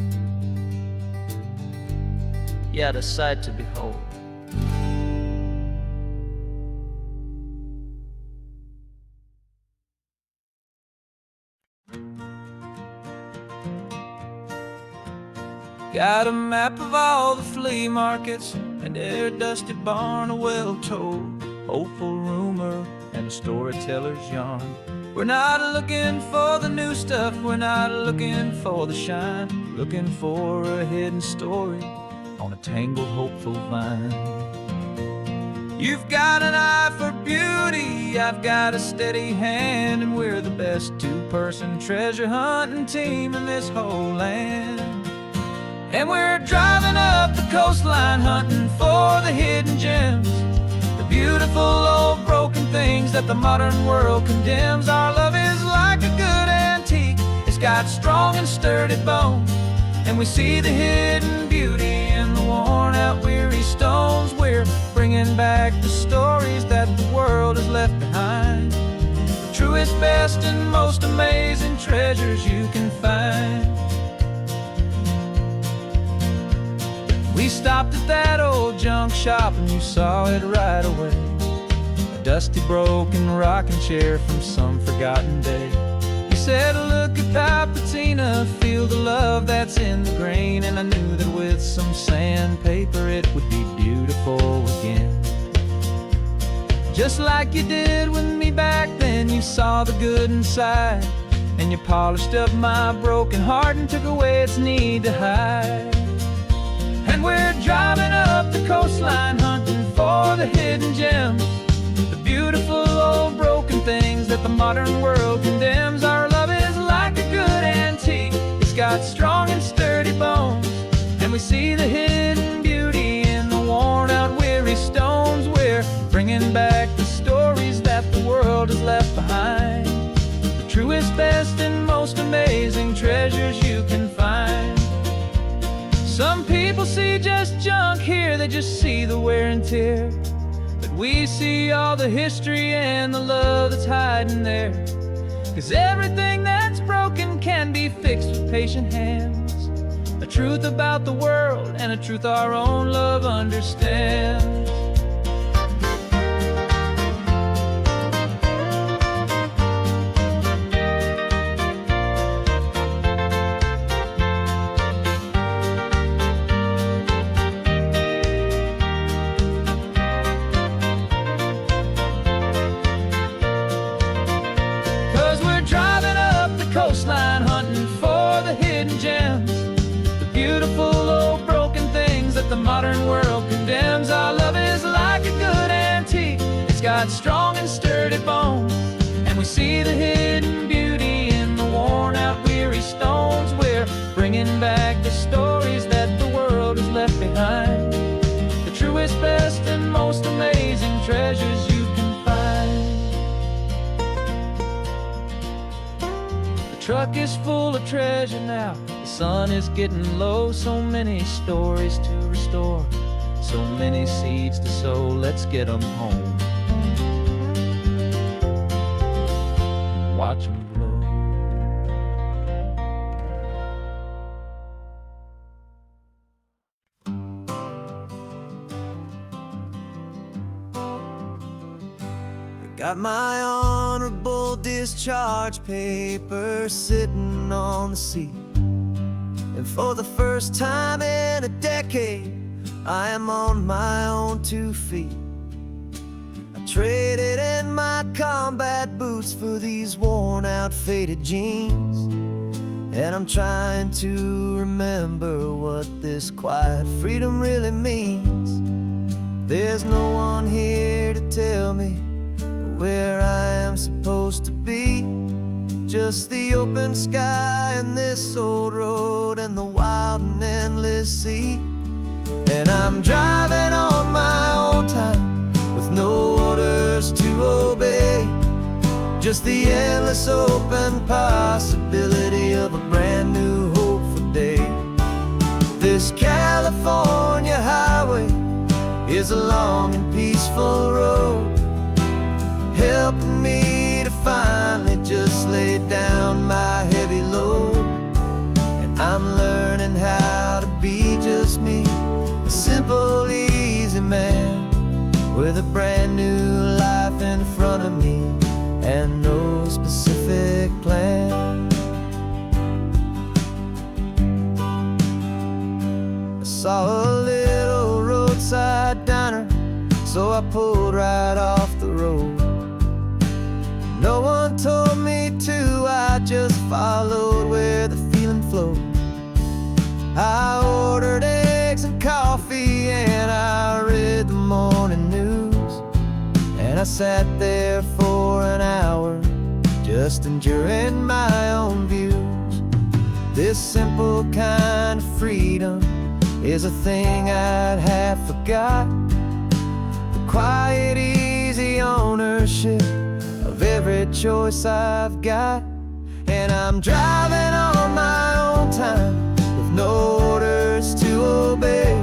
Yet a sight to behold. Got a map of all the flea markets and every dusty barn, a well-told, hopeful rumor and a storyteller's yarn. We're not looking for the new stuff, we're not looking for the shine, looking for a hidden story on a tangled, hopeful vine. You've got an eye for beauty, I've got a steady hand, and we're the best two-person treasure hunting team in this whole land. And we're driving up the coastline hunting for the hidden gems, the beautiful old broken things that the modern world condemns. Our love is like a good antique, it's got strong and sturdy bones, and we see the hidden beauty in the worn out weary stones. We're bringing back the stories that the world has left behind, the truest, best and most amazing treasures you can find. We stopped at that old junk shop and you saw it right away, a dusty broken rocking chair from some forgotten day. You said, look at that patina, feel the love that's in the grain, and I knew that with some sandpaper it would be beautiful again. Just like you did with me back then, you saw the good inside, and you polished up my broken heart and took away its need to hide. And we're driving up the coastline hunting for the hidden gems, the beautiful old broken things that the modern world condemns. Our love is like a good antique, it's got strong and sturdy bones, and we see the hidden beauty in the worn out weary stones. We're bringing back the stories that the world has left behind, the truest, best and most amazing treasures you can find. Some people see just junk here, they just see the wear and tear, but we see all the history and the love that's hiding there. 'Cause everything that's broken can be fixed with patient hands, a truth about the world and a truth our own love understands. 'Cause we're driving up the coastline hunting for the hidden gems, the beautiful old broken things that the modern world condemns. Our love is like a good antique. It's got strong and sturdy bones, and we see the hidden beauty in the worn out weary stones. We're bringing back the stories that the world has left behind, the truest, best, and most amazing treasures you can find. The truck is full of treasure now. The sun is getting low. So many stories to restore, so many seeds to sow. Let's get them home. Watch them grow. Got my honorable discharge paper sitting on the seat, and for the first time in a decade, I am on my own 2 feet. I traded in my combat boots for these worn out faded jeans, and I'm trying to remember what this quiet freedom really means. There's no one here to tell me where I am supposed to be, just the open sky and this old road and the wild and endless sea. And I'm driving on my own time with no orders to obey, just the endless open possibility of a brand new hopeful day. This California highway is a long and peaceful road, helping me to finally just lay down my heavy load. And I'm learning how to be just me, a simple, easy man with a brand new life in front of me and no specific plan. I saw a little roadside diner, so I pulled right off the road. No one told me to, I just followed where the feeling flowed. I ordered eggs and coffee and I read the morning news, and I sat there for an hour just enduring my own views. This simple kind of freedom is a thing I'd have forgot, the quiet, easy ownership of every choice I've got. And I'm driving on my own time with no orders to obey,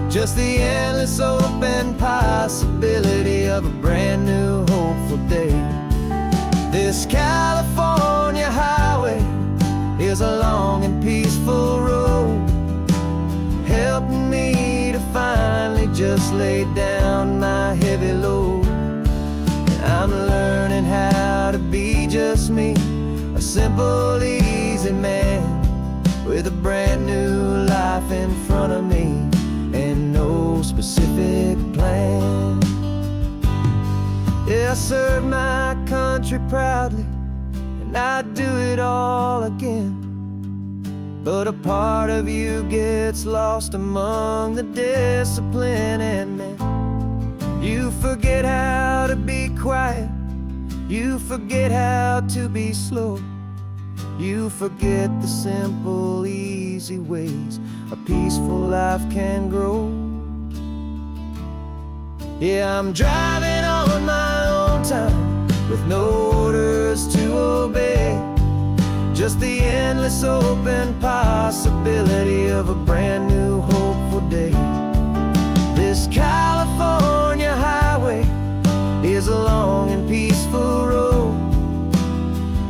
just the endless open possibility of a brand new hopeful day. This California highway is a long and peaceful road, helping me to finally just lay down my heavy load. I'm learning how to be just me, a simple, easy man with a brand new life in front of me and no specific plan. Yeah, I serve my country proudly and I'd do it all again, but a part of you gets lost among the discipline, and then you forget how to be quiet, you forget how to be slow, you forget the simple, easy ways a peaceful life can grow. Yeah, I'm driving on my own time with no orders to obey, just the endless open possibility of a brand new hopeful day. This California highway is a long and peaceful road,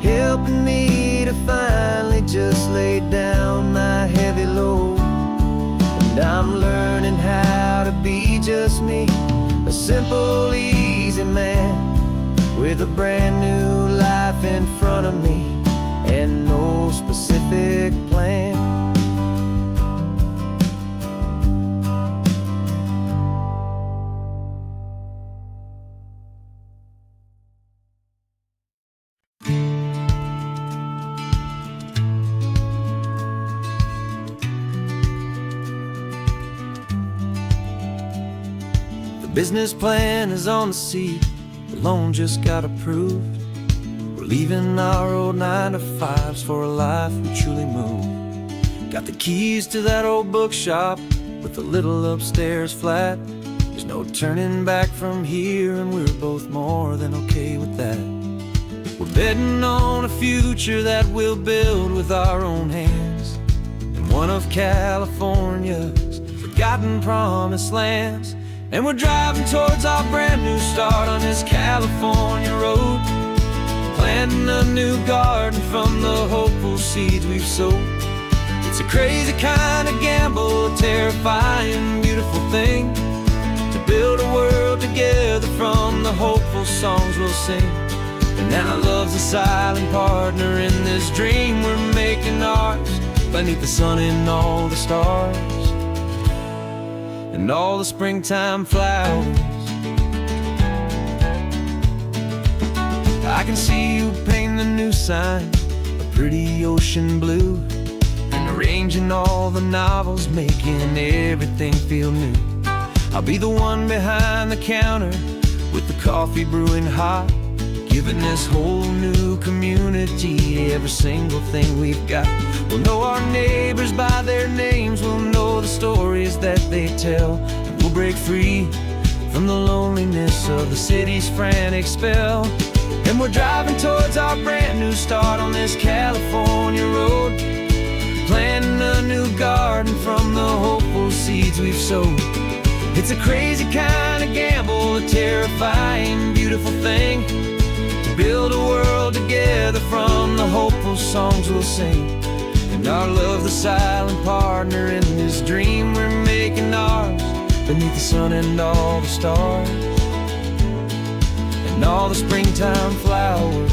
helping me to finally just lay down my heavy load. And I'm learning how to be just me, a simple, easy man with a brand new life in front of me and no specific plan. business plan is on the seat, the loan just got approved. We're leaving our old 9-to-5s for a life we truly move. Got the keys to that old bookshop with the little upstairs flat. There's no turning back from here, and we're both more than okay with that. We're betting on a future that we'll build with our own hands in one of California's forgotten promised lands. And we're driving towards our brand new start on this California road, planting a new garden from the hopeful seeds we've sowed. It's a crazy kind of gamble, a terrifying, beautiful thing, to build a world together from the hopeful songs we'll sing. And now love's a silent partner in this dream we're making ours, beneath the sun and all the stars and all the springtime flowers. I can see you painting the new sign a pretty ocean blue, and arranging all the novels, making everything feel new. I'll be the one behind the counter with the coffee brewing hot, giving this whole new community every single thing we've got. We'll know our neighbors by their names, we'll know the stories that they tell, and we'll break free from the loneliness of the city's frantic spell. And we're driving towards our brand new start on this California road, planting a new garden from the hopeful seeds we've sowed. It's a crazy kind of gamble, a terrifying, beautiful thing, to build a world together from the hopeful songs we'll sing. And our love's the silent partner in this dream we're making ours, beneath the sun and all the stars and all the springtime flowers.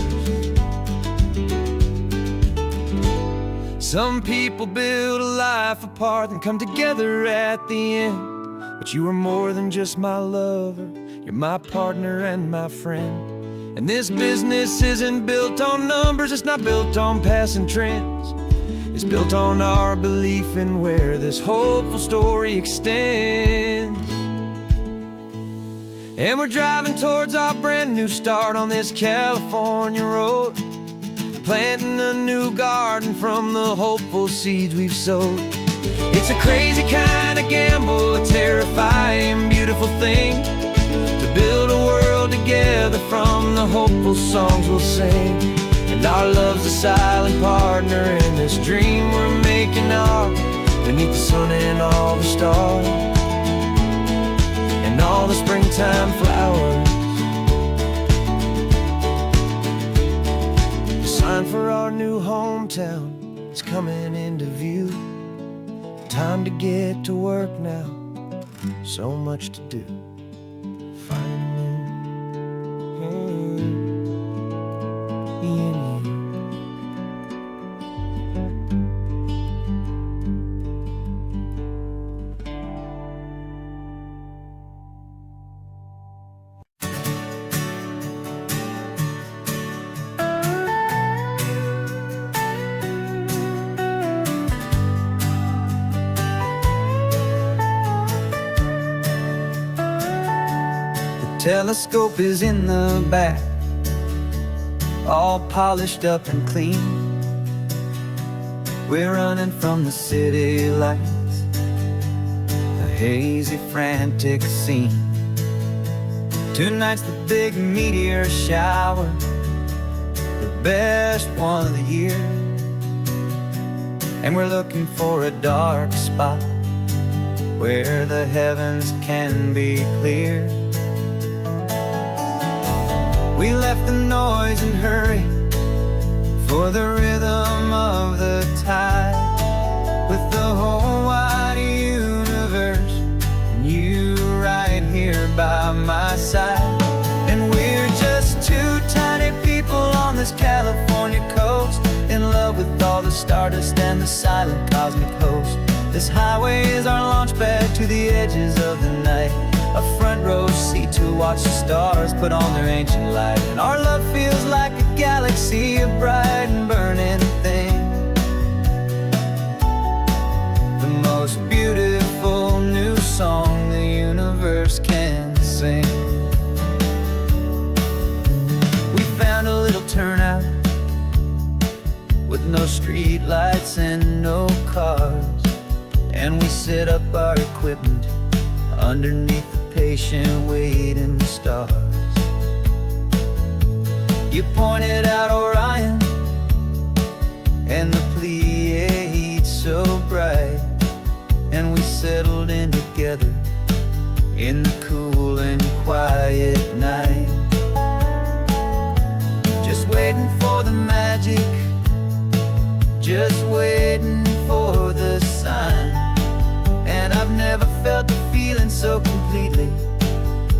Some people build a life apart and come together at the end, but you are more than just my lover, you're my partner and my friend. And this business isn't built on numbers, it's not built on passing trends. It's built on our belief in where this hopeful story extends. And we're driving towards our brand new start on this California road, planting a new garden from the hopeful seeds we've sowed. It's a crazy kind of gamble, a terrifying, beautiful thing, to build a world together from the hopeful songs we'll sing. And our love's a silent partner in this dream we're making ours, beneath the sun and all the stars and all the springtime flowers. The sign for our new hometown is coming into view. Time to get to work now, so much to do. Telescope is in the back, all polished up and clean. We're running from the city lights, a hazy, frantic scene. Tonight's the big meteor shower, the best one of the year. And we're looking for a dark spot where the heavens can be clear. We left the noise and hurry for the rhythm of the tide, with the whole wide universe and you right here by my side. And we're just two tiny people on this California coast, in love with all the stardust and the silent cosmic host. This highway is our launch pad to the edges of the night, a front row seat to watch the stars put on their ancient light. And our love feels like a galaxy, a bright and burning thing, the most beautiful new song the universe can sing. lights and no cars, and we set up our equipment underneath the patient waiting stars. You pointed out Orion and the Pleiades so bright, and we settled in together in the cool and quiet night. Just waiting for the magic, just waiting for the sign. And I've never felt the feeling so completely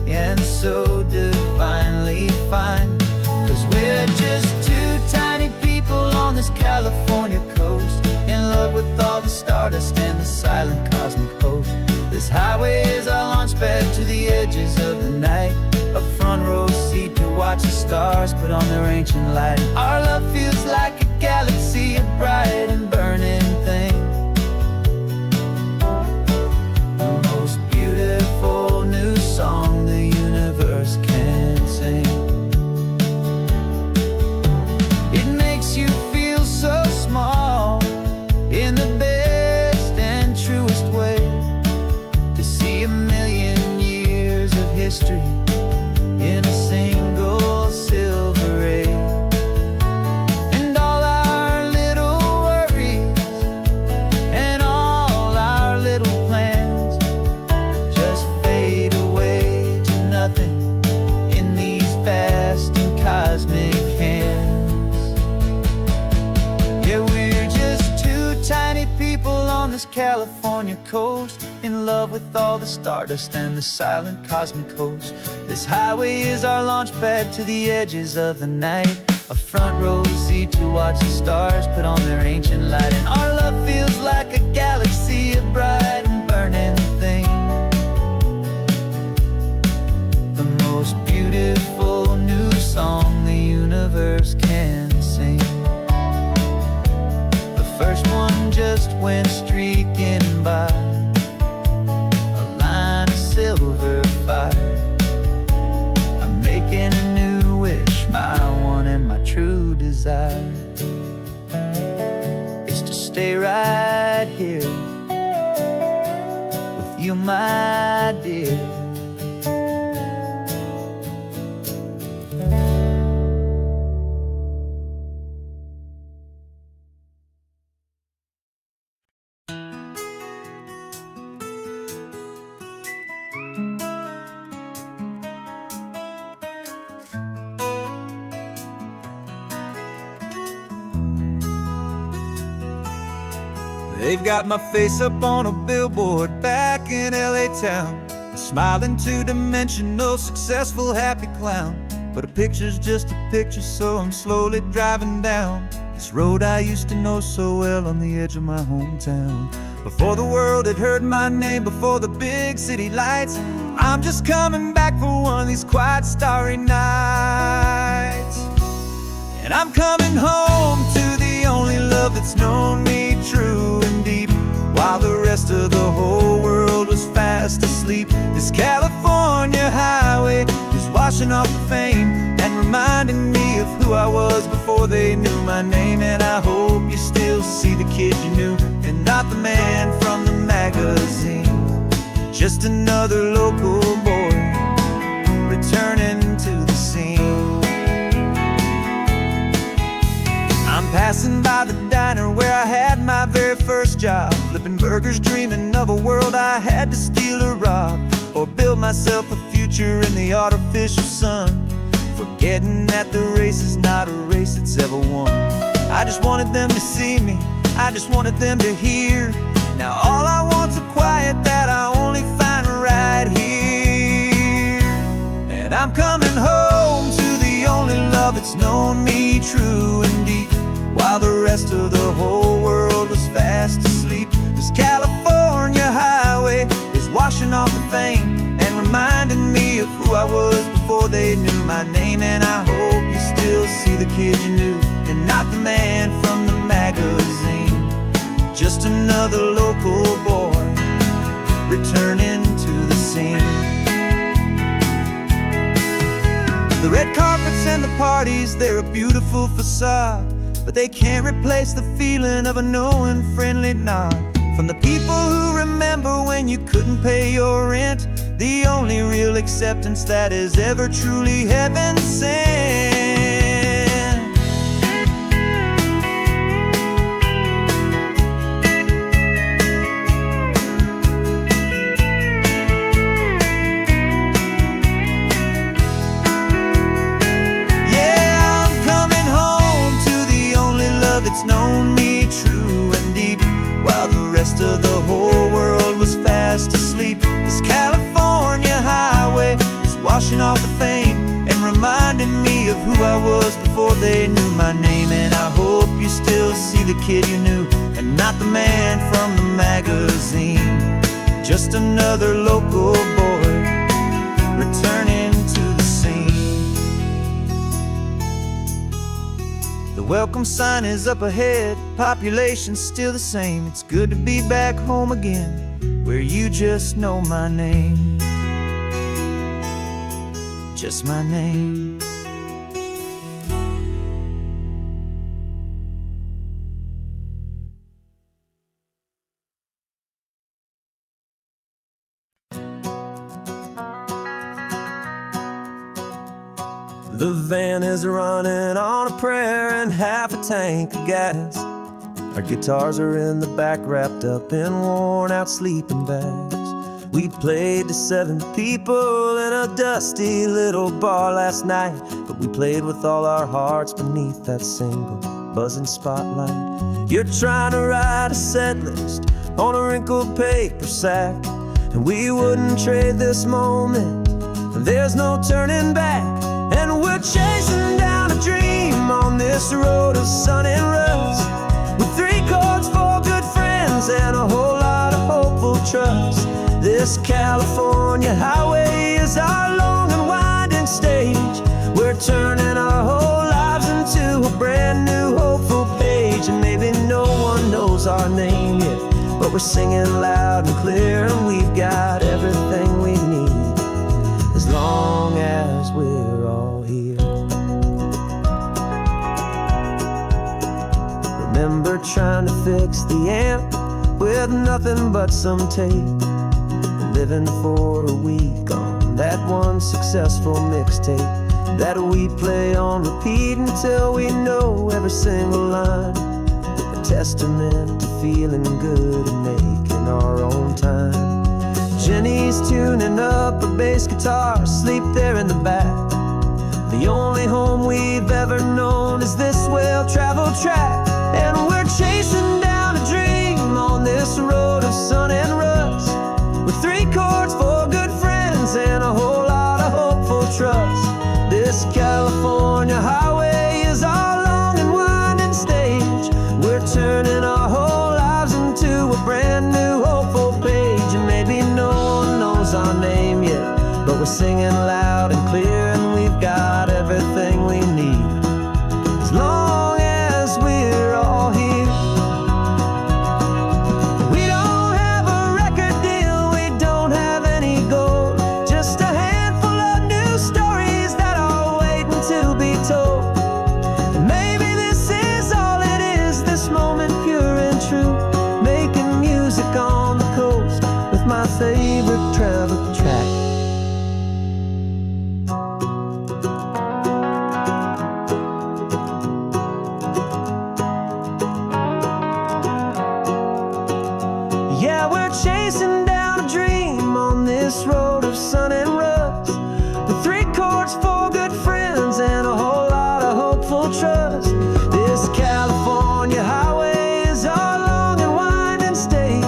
and so divinely fine. 'Cause we're just two tiny people on this California coast, in love with all the stardust and the silent cosmic host. This highway is our launch pad to the edges of the night, a front row seat to watch the stars put on their ancient light. Our love feels like a galaxy, a bright and burning thing, the most beautiful new song the universe can sing. It makes you feel so small in the best and truest way, to see a million years of history in a single silver ray. And all our little worries and all our little plans just fade away to nothing in these vast and cosmic hands. Yeah, we're just two tiny people on this California coast, in love with all the stardust and the silent cosmic host. This highway is our launch pad to the edges of the night, a front row seat to watch the stars put on their ancient light. And our love feels like a galaxy, a bright and burning thing, the most beautiful new song the universe can sing. The first one just went streaking by, a line of silver fire. I'm making a new wish, my one and my true desire is to stay right here with you, my dear. They've got my face up on a billboard back in LA town, a smiling two-dimensional, successful, happy clown. But a picture's just a picture, so I'm slowly driving down this road I used to know so well on the edge of my hometown. Before the world had heard my name, before the big city lights, I'm just coming back for one of these quiet, starry nights. And I'm coming home to the only love that's known me true and deep, while the rest of the whole world was fast asleep. This California highway is washing off the fame and reminding me of who I was before they knew my name. And I hope you still see the kid you knew, and not the man from the magazine, just another local boy returning to the scene. I'm passing by the diner where I had my very first job, flipping burgers, dreaming of a world I had to steal or rob, or build myself a future in the artificial sun, forgetting that the race is not a race that's ever won. I just wanted them to see me, I just wanted them to hear. Now all I want's a quiet that I only find right here. And I'm coming home to the only love that's known me true and deep, while the rest of the whole world was fast asleep. This California highway is washing off the fame and reminding me of who I was before they knew my name. And I hope you still see the kid you knew, and not the man from the magazine, just another local boy returning to the scene. The red carpets and the parties, they're a beautiful facade, but they can't replace the feeling of a knowing friendly nod from the people who remember when you couldn't pay your rent. The only real acceptance that is ever truly heaven sent. That's known me true and deep, while the rest of the whole world was fast asleep. This California highway is washing off the fame and reminding me of who I was before they knew my name. And I hope you still see the kid you knew and not the man from the magazine. Just another local boy returning to the scene. The welcome sign is up ahead, population's still the same. It's good to be back home again, where you just know my name. Just my name. The van is running on a prayer and half a tank of gas. Our guitars are in the back, wrapped up in worn out sleeping bags. We played to 7 people in a dusty little bar last night, but we played with all our hearts beneath that single buzzing spotlight. You're trying to write a set list on a wrinkled paper sack, and we wouldn't trade this moment. There's no turning back. And we're chasing down a dream on this road of sun and rust, with 3 chords, 4 good friends, and a whole lot of hopeful trust. This California highway is our long and winding stage. We're turning our whole lives into a brand new hopeful page. And maybe no one knows our name yet, but we're singing loud and clear, and we've got everything we need, as long as we're all here. Remember trying to fix the amp with nothing but some tape, living for a week on that one successful mixtape that we play on repeat until we know every single line. A testament to feeling good and making our own time. Jenny's tuning up her bass guitar, asleep there in the back. The only home we've ever known is this well-traveled track. And we're chasing down a dream on this road of sun and rust, with 3 chords, 4 good friends, and a whole lot of hopeful trust. This California highway is our long and winding stage. We're turning our whole lives into a brand new hopeful page. And maybe no one knows our name yet, but we're singing loud and clear, and we've got everything we need, as long as we're all here. We don't have a record deal, we don't have any gold, just a handful of new stories that are waiting to be told. And maybe this is all it is, this moment pure and true, making music on the coast with my favorite travel track. Yeah, we're chasing down a dream on this road of sun and rust, with 3 chords, 4 good friends, and a whole lot of hopeful trust. This California highway is our long and winding stage.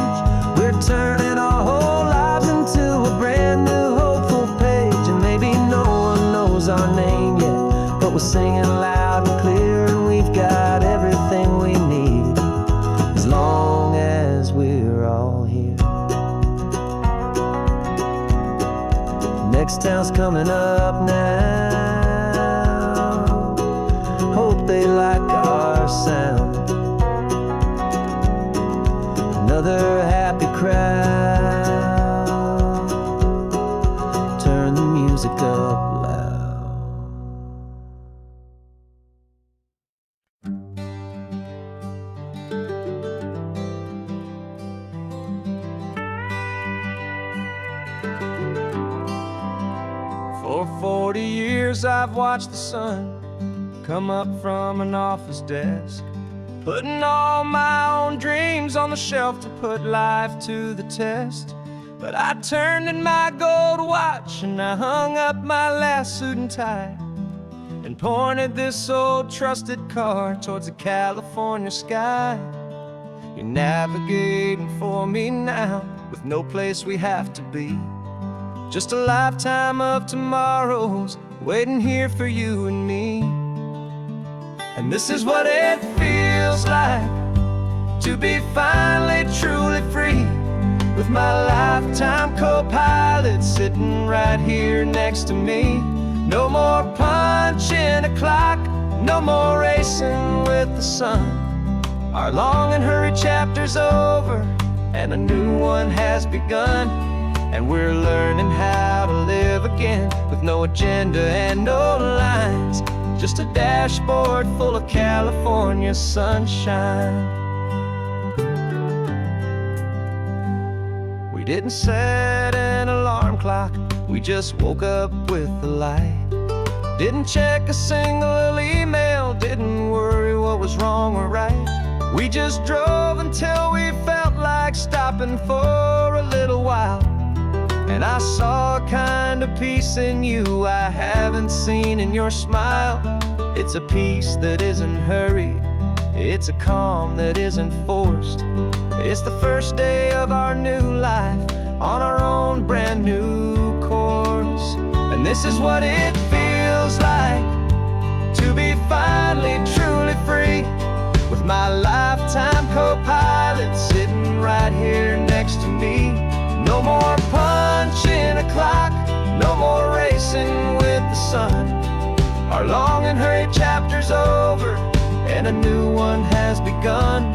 We're turning our whole lives into a brand new hopeful page. And maybe no one knows our name yet, but we're singing loud and clear, and we've got everything we need, as long as we're all here. Next town's coming up now, hope they like our sound. Another happy crowd, turn the music up loud. 40 years I've watched the sun come up from an office desk, putting all my own dreams on the shelf to put life to the test. But I turned in my gold watch and I hung up my last suit and tie, and pointed this old trusted car towards the California sky. You're navigating for me now, with no place we have to be. Just a lifetime of tomorrows waiting here for you and me. And this is what it feels like to be finally truly free, with my lifetime co-pilot sitting right here next to me. No more punching a clock, no more racing with the sun. Our long and hurried chapter's over, and a new one has begun. And we're learning how to live again, with no agenda and no lines, just a dashboard full of California sunshine. We didn't set an alarm clock, we just woke up with the light. Didn't check a single email, didn't worry what was wrong or right. We just drove until we felt like stopping for a little while. And I saw a kind of peace in you I haven't seen in your smile. It's a peace that isn't hurried, it's a calm that isn't forced. It's the first day of our new life on our own brand new course. And this is what it feels like to be finally truly free, with my lifetime co-pilot sitting right here next to me. No more punching a clock, no more racing with the sun. Our long and hurried chapter's over, and a new one has begun.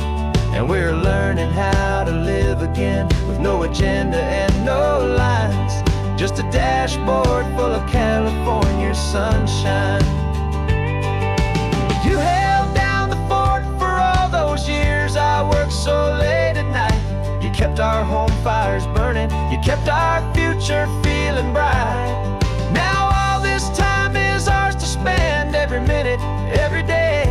And we're learning how to live again, with no agenda and no lines, just a dashboard full of California sunshine. You held down the fort for all those years I worked so late at night. You kept our home fires burning, you kept our future feeling bright. Now all this time is ours to spend, every minute, every day.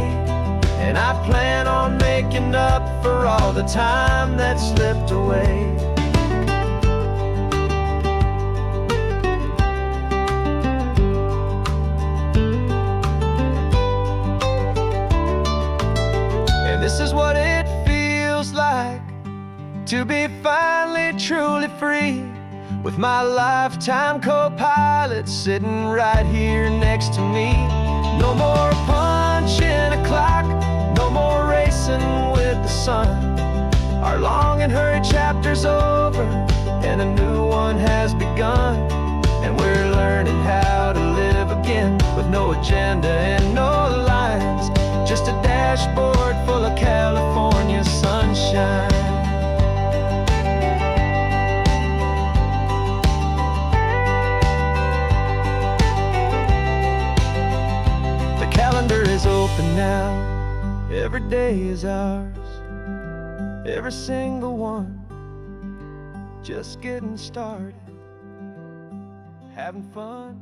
And I plan on making up for all the time that slipped away. And this is what it feels like to be finally truly free, with my lifetime co-pilot sitting right here next to me. No more punching a clock, no more racing with the sun. Our long and hurried chapter's over, and a new one has begun. And we're learning how to live again, with no agenda and no lines, just a dashboard full of California sunshine. The calendar is open now, every day is ours, every single one, just getting started, having fun.